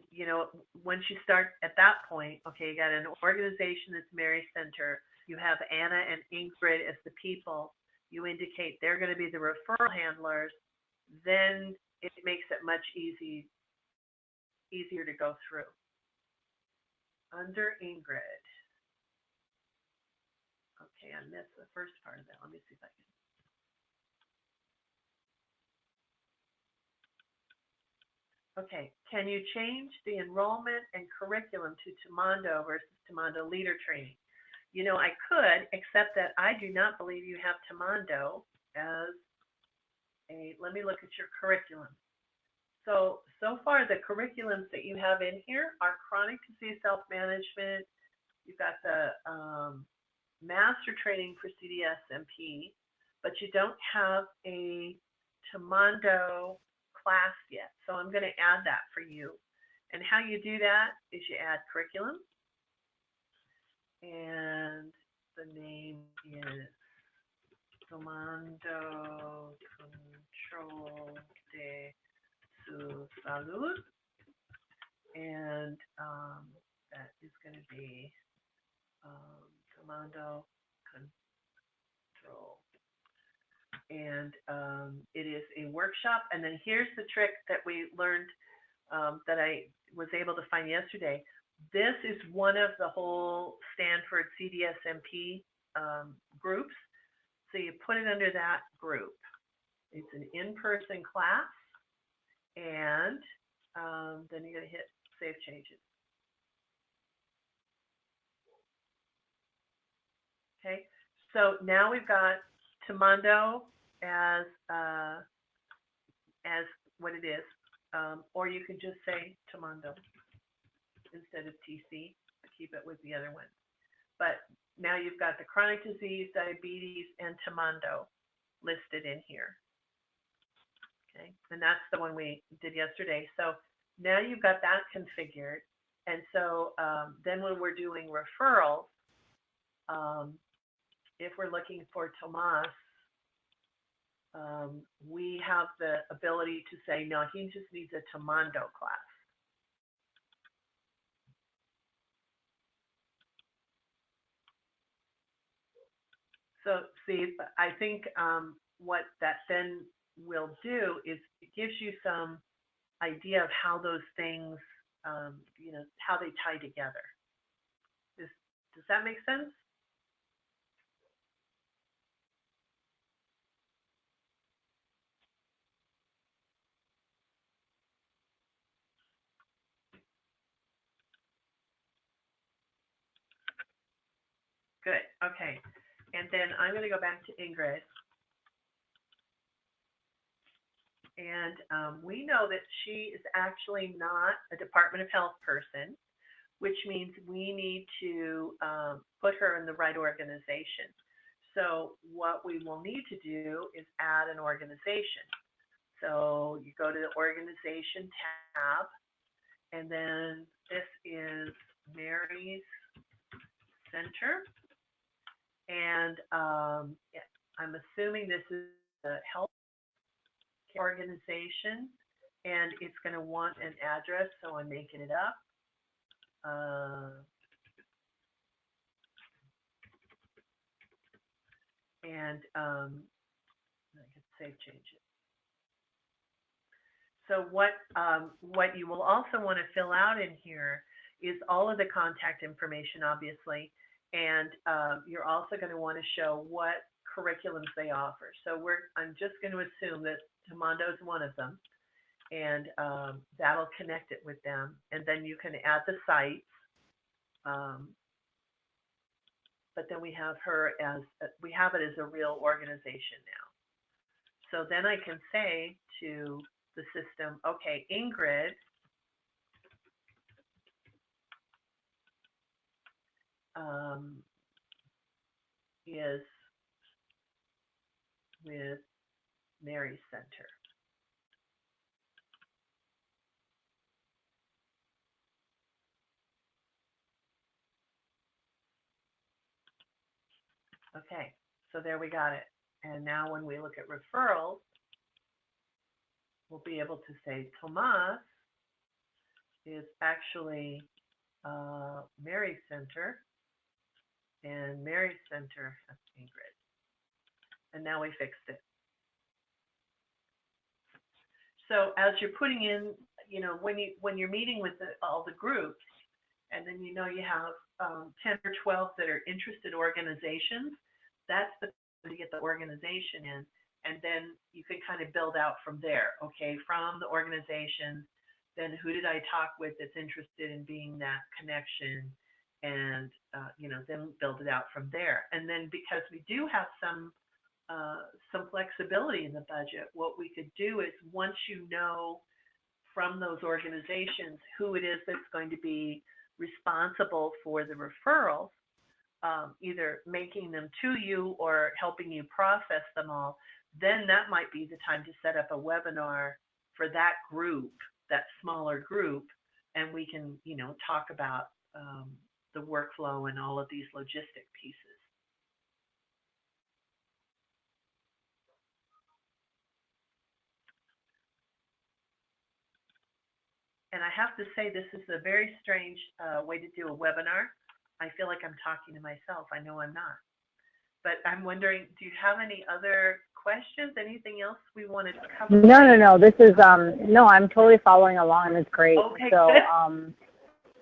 once you start at that point, okay, you got an organization that's Mary Center. You have Anna and Ingrid as the people. You indicate they're going to be the referral handlers. Then it makes it much easier to go through. Under Ingrid. Okay, I missed the first part of that. Let me see if I can. Okay, can you change the enrollment and curriculum to Tamando versus Tamando Leader Training? I could, except that I do not believe you have Tamando as let me look at your curriculum. So far the curriculums that you have in here are chronic disease self-management. You've got the master training for CDS-MP, but you don't have a Tamando class yet. So I'm going to add that for you. And how you do that is you add curriculum, and the name is Tomando Control de su Salud, and that is going to be Tomando Control. And it is a workshop. And then here's the trick that we learned that I was able to find yesterday. This is one of the whole Stanford CDS-MP groups. So you put it under that group. It's an in-person class, and then you're going to hit Save Changes. Okay, so now we've got Tamando as what it is, or you can just say Tamando instead of TC, keep it with the other one. But now you've got the chronic disease, diabetes, and Tamando listed in here. Okay, and that's the one we did yesterday. So now you've got that configured. And so then when we're doing referrals, if we're looking for Tomas, we have the ability to say, no, he just needs a Tamando class. So see, I think what that then will do is it gives you some idea of how those things, how they tie together. Does that make sense? Good. Okay. And then I'm going to go back to Ingrid. And we know that she is actually not a Department of Health person, which means we need to put her in the right organization. So what we will need to do is add an organization. So you go to the organization tab, and then this is Mary's Center. And I'm assuming this is a health organization, and it's going to want an address, so I'm making it up. And I can save change it. So what you will also want to fill out in here is all of the contact information, obviously, and you're also going to want to show what curriculums they offer. So I'm just going to assume that Tomondo is one of them, and that'll connect it with them. And then you can add the sites. But then we have it as a real organization now. So then I can say to the system, okay, Ingrid is with Mary Center. Okay, so there we got it. And now when we look at referrals, we'll be able to say Tomas is actually Mary Center, and Mary Center has Ingrid. And now we fixed it. So as you're putting in, when you're meeting with all the groups, and then you have 10 or 12 that are interested organizations, that's the time to get the organization in, and then you can kind of build out from there. Okay, from the organization, then who did I talk with that's interested in being that connection, and then build it out from there. And then because we do have some flexibility in the budget, what we could do is once you know from those organizations who it is that's going to be responsible for the referrals, either making them to you or helping you process them all, then that might be the time to set up a webinar for that group, that smaller group, and we can, talk about the workflow and all of these logistic pieces. And I have to say, this is a very strange way to do a webinar. I feel like I'm talking to myself. I know I'm not. But I'm wondering, do you have any other questions? Anything else we wanted to cover? No. This is, no, I'm totally following along, and it's great. Okay, so, good.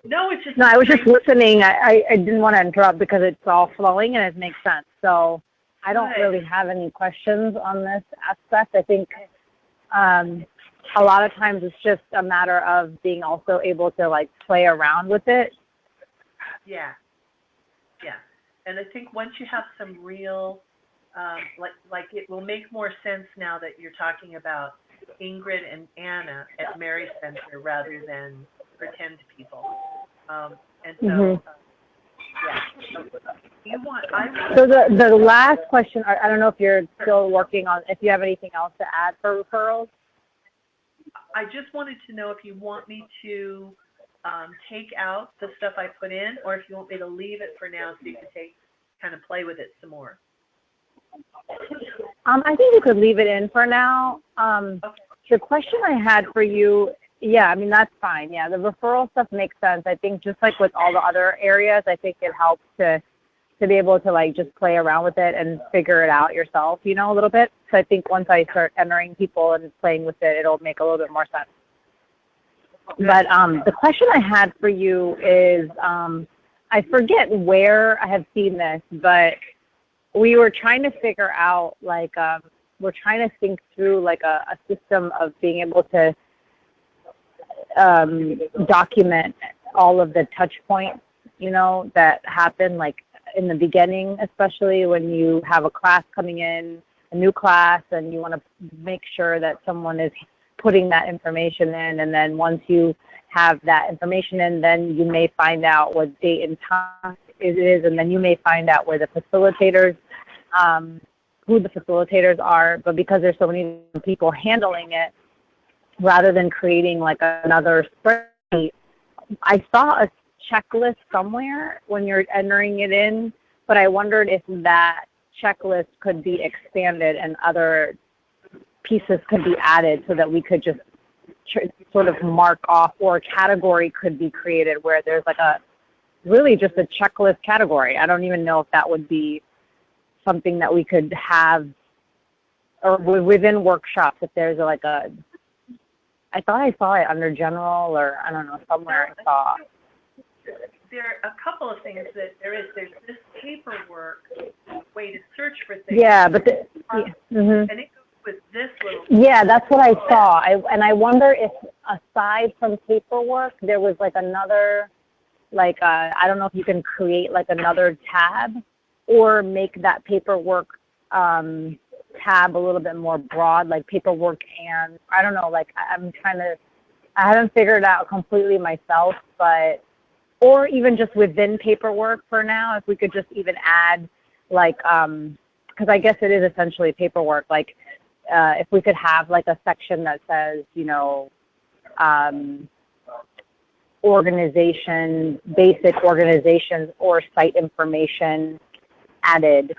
No, it's just. No, I was just listening. I didn't want to interrupt because it's all flowing and it makes sense. So I don't really have any questions on this aspect. I think a lot of times it's just a matter of being also able to play around with it. Yeah. And I think once you have some real, it will make more sense now that you're talking about Ingrid and Anna at Mary Center rather than pretend people. And so, So the last question, I don't know if you're still working on, if you have anything else to add for referrals. I just wanted to know if you want me to take out the stuff I put in, or if you want me to leave it for now so you can kind of play with it some more. I think you could leave it in for now. Okay. The question I had for you, that's fine. Yeah, the referral stuff makes sense. I think just like with all the other areas, I think it helps to be able to just play around with it and figure it out yourself, a little bit. So I think once I start entering people and playing with it, it'll make a little bit more sense. But the question I had for you is, I forget where I have seen this, but we were trying to figure out, we're trying to think through a system of being able to document all of the touch points, that happen, in the beginning, especially when you have a class coming in, a new class and you want to make sure that someone is putting that information in, and then once you have that information in, then you may find out what date and time it is, and then you may find out where the facilitators, who the facilitators are. But because there's so many people handling it, rather than creating like another spreadsheet, I saw a checklist somewhere when you're entering it in, but I wondered if that checklist could be expanded and other pieces could be added so that we could just sort of mark off, or a category could be created where there's like really just a checklist category. I don't even know if that would be something that we could have, or within workshops, if there's like I thought I saw it under general, or I don't know, somewhere I saw. There are a couple of things that there's this paperwork way to search for things. Yeah, but and it goes with this little. Yeah, that's what I saw. And I wonder if aside from paperwork, there was like another, like I don't know if you can create like another tab, or make that paperwork tab a little bit more broad, like paperwork, and I don't know, like I haven't figured it out completely myself, but, or even just within paperwork for now, if we could just even add like, because I guess it is essentially paperwork, like if we could have like a section that says, you know, organization, basic organizations or site information added,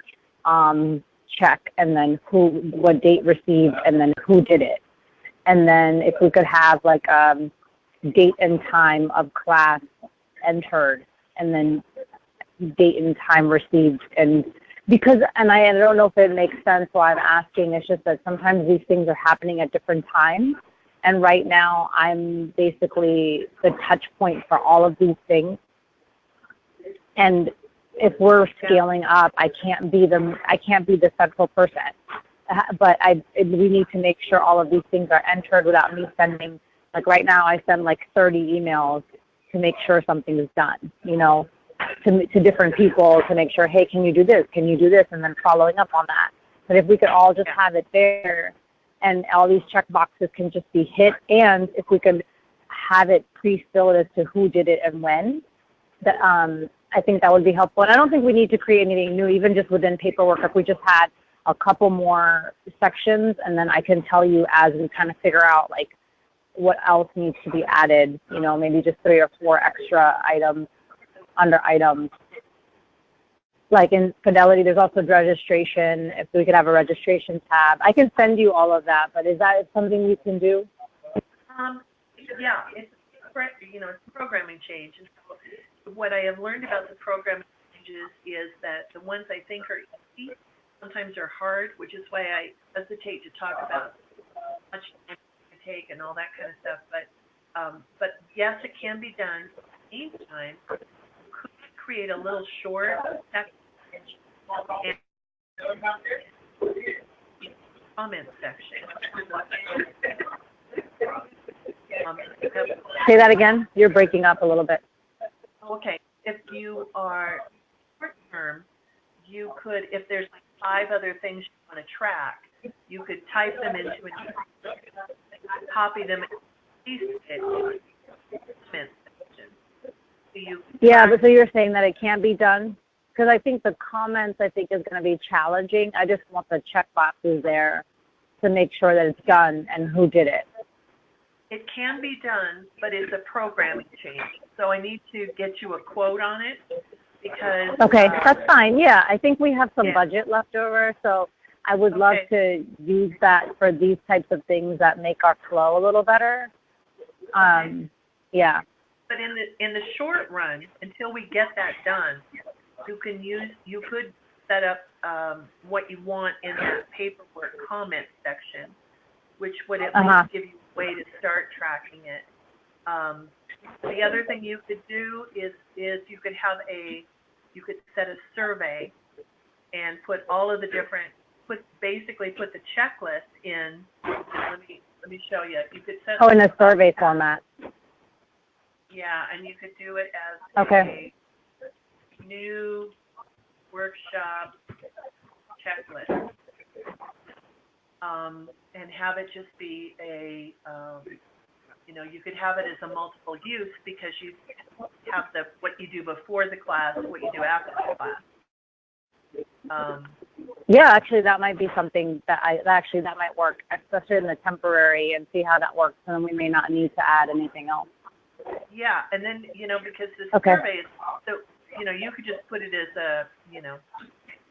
check, and then what date received, and then who did it. And then if we could have like date and time of class entered, and then date and time received. And because, and I don't know if it makes sense why I'm asking, it's just that sometimes these things are happening at different times. And right now I'm basically the touch point for all of these things. And if we're scaling up, I can't be the central person. But we need to make sure all of these things are entered without me sending, like right now I send like 30 emails to make sure something is done, you know, to different people to make sure, hey, can you do this? Can you do this? And then following up on that. But if we could all just have it there, and all these check boxes can just be hit, and if we could have it pre-filled as to who did it and when, that, I think that would be helpful. And I don't think we need to create anything new, even just within paperwork. If we just had a couple more sections, and then I can tell you as we kind of figure out like what else needs to be added, you know, maybe just 3 or 4 extra items under items. Like in Fidelity, there's also registration. If we could have a registration tab, I can send you all of that. But is that something you can do? Yeah, it's a programming change. And so what I have learned about the programming changes is that the ones I think are easy sometimes are hard, which is why I hesitate to talk about how much time it take and all that kind of stuff. But yes, it can be done. Anytime, could create a little short section and comment section. Say that again. You're breaking up a little bit. Okay. If you are short term, you could, if there's like 5 other things you want to track, you could type them into an copy them and paste it in the comment section. Yeah, but so you're saying that it can't be done? Because I think the comments, is going to be challenging. I just want the check boxes there to make sure that it's done and who did it. It can be done, but it's a programming change. So I need to get you a quote on it because... Okay, that's fine. Yeah, I think we have some budget left over, so I would love to use that for these types of things that make our flow a little better. Yeah. But in the short run, until we get that done, you could set up what you want in that paperwork comment section, which would at least give you a way to start tracking it. The other thing you could do is you could set a survey and put all of the different, basically put the checklist in. Let me show you. You could set in a survey format. Yeah, and you could do it as a new workshop checklist. and have it just be a, you could have it as a multiple use because you have what you do before the class, what you do after the class. Yeah, actually, that might be something that that might work, especially in the temporary, and see how that works. And then we may not need to add anything else. Yeah, and then because the survey is so you could just put it as a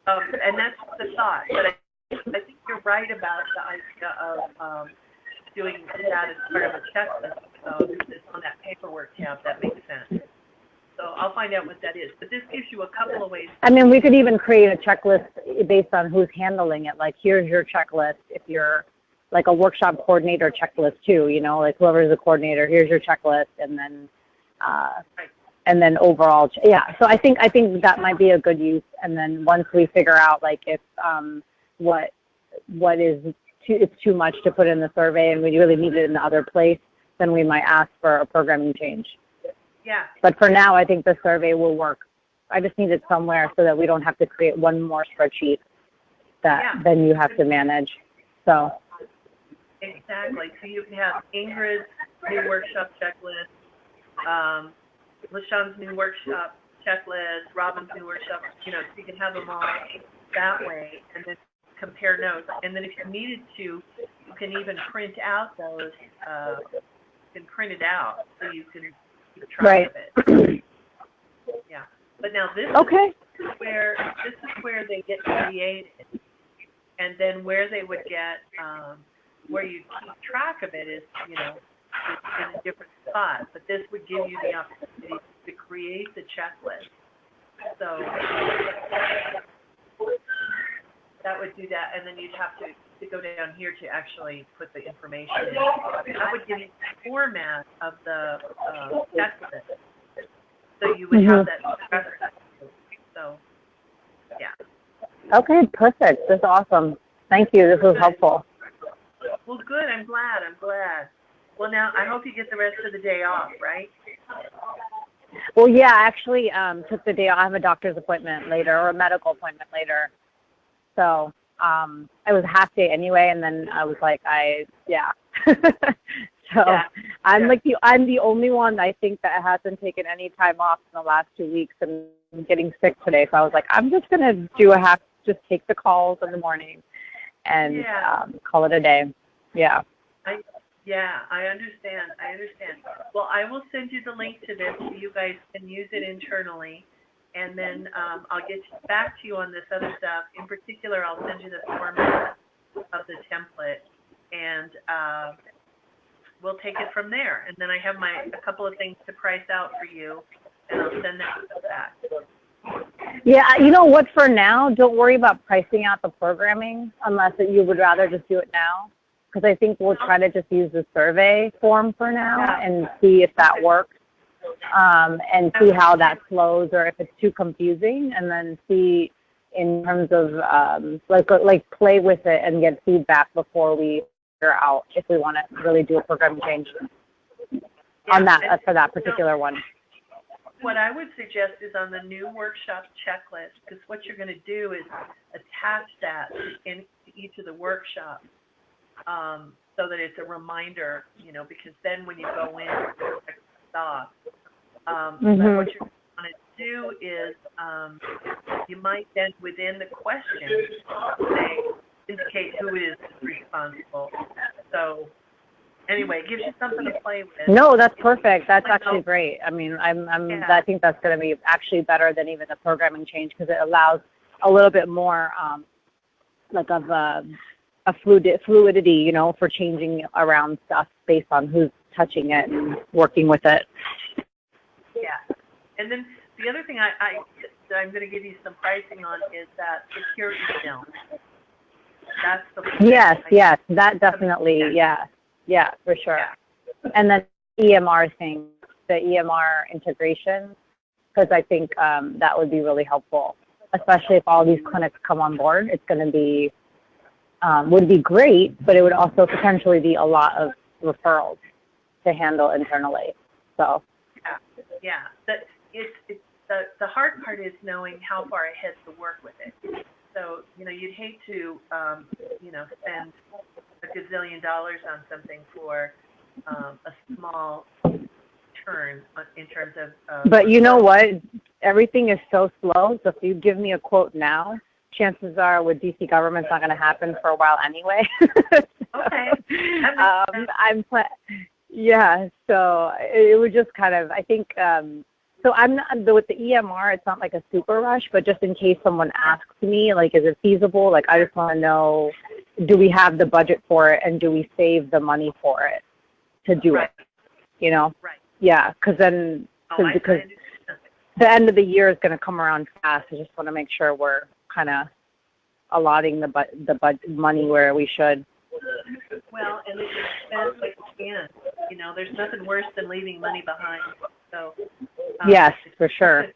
and that's the thought. But I think you're right about the idea of doing that as part of a checklist. It's on that paperwork tab. That makes sense. So I'll find out what that is. But this gives you a couple of ways. I mean, we could even create a checklist based on who's handling it. Like, here's your checklist. If you're like a workshop coordinator checklist too, like whoever's the coordinator, here's your checklist, and then and then overall, yeah. So I think that might be a good use. And then once we figure out like if what is it's too much to put in the survey and we really need it in the other place, then we might ask for a programming change. Yeah. But for now, I think the survey will work. I just need it somewhere so that we don't have to create one more spreadsheet that then you have to manage. So. Exactly. So you can have Ingrid's new workshop checklist, LaShawn's new workshop checklist, Robin's new workshop, so you can have them all that way and then compare notes. And then if you needed to, you can even print out those, you can print it out so you can keep track of it. Yeah. But now this is where they get created, and then where they would get where you keep track of it is in a different spot. But this would give you the opportunity to create the checklist. So that would do that, and then you'd have to go down here to actually put the information in. That would give you the format of the checklist. So you would have that. So, yeah. Okay, perfect. That's awesome. Thank you. This was helpful. Well, good. I'm glad. Well, now I hope you get the rest of the day off, right? Well, yeah, I actually took the day off. I have a doctor's appointment later or a medical appointment later. So it was a half day anyway, and then I was like, I'm the only one I think that hasn't taken any time off in the last 2 weeks, and I'm getting sick today. So I was like, I'm just gonna just take the calls in the morning and call it a day. Yeah. I understand. Well, I will send you the link to this so you guys can use it internally. And then I'll get back to you on this other stuff. In particular, I'll send you the format of the template, and we'll take it from there. And then I have a couple of things to price out for you, and I'll send that back. Yeah, you know what? For now, don't worry about pricing out the programming unless you would rather just do it now. Because I think we'll try to just use the survey form for now and see if that works. And see how that flows, or if it's too confusing, and then see in terms of like play with it and get feedback before we figure out if we want to really do a programming change on that for that particular one. What I would suggest is on the new workshop checklist, because what you're going to do is attach that to each of the workshops so that it's a reminder, because then when you go in, stop. But what you're going to do is you might then, within the question, indicate who is responsible. So anyway, it gives you something to play with. No, that's perfect. That's actually great. I mean, I think that's going to be actually better than even the programming change, because it allows a little bit more of a fluidity, for changing around stuff based on who's touching it and working with it. Yeah. And then the other thing that I'm going to give you some pricing on is that secure email. That's the one. Yes, that definitely, yeah, for sure. Yeah. And then EMR thing, the EMR integration, because I think that would be really helpful, especially if all these clinics come on board. It's going to be, would be great, but it would also potentially be a lot of referrals to handle internally. So. Yeah. The hard part is knowing how far ahead to work with it. So, you'd hate to, spend gazillion dollars on something for a small turn in terms of But you know what? Everything is so slow. So if you give me a quote now, chances are with DC government, it's not going to happen for a while anyway. Okay. Yeah. So it would just kind of, I think, so I'm not, with the EMR, it's not like a super rush, but just in case someone asks me, like, is it feasible? Like, I just want to know, do we have the budget for it, and do we save the money for it to do it? You know? Right. Yeah, because then, because the end of the year is going to come around fast. I just want to make sure we're kind of allotting the money where we should. Well, and if you spend like you can, you know, there's nothing worse than leaving money behind. So. Yes, for sure.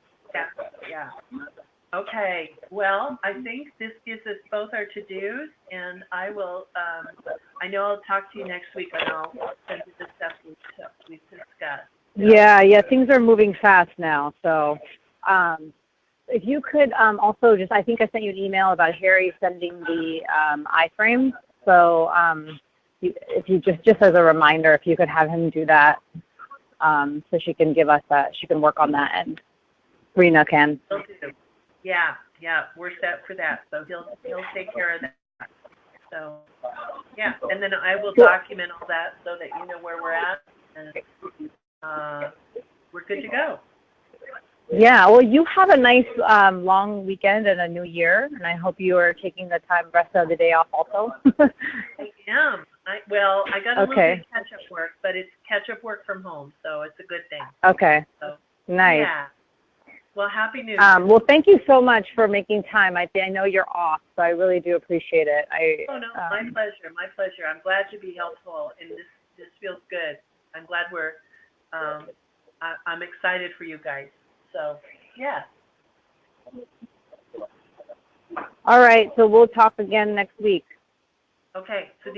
Yeah. Okay. Well, I think this gives us both our to-dos, and I will. I know I'll talk to you next week, and I'll send you the stuff we've discussed. Yeah. Things are moving fast now. So, if you could also just, I think I sent you an email about Harry sending the iframes. So, if you just as a reminder, if you could have him do that. So she can give us that, she can work on that, and Rena can. Yeah, we're set for that. So he'll take care of that. So, yeah, and then I will document all that so that you know where we're at, and we're good to go. Yeah, well, you have a nice long weekend and a new year, and I hope you are taking the rest of the day off also. I am. I got a little bit of catch-up work, but it's catch-up work from home, so it's a good thing. Okay. So, nice. Yeah. Well, Happy New Year. Well, thank you so much for making time. I know you're off, so I really do appreciate it. Oh, no, my pleasure. My pleasure. I'm glad to be helpful, and this feels good. I'm glad I'm excited for you guys. So, yeah. All right, so we'll talk again next week. Okay, so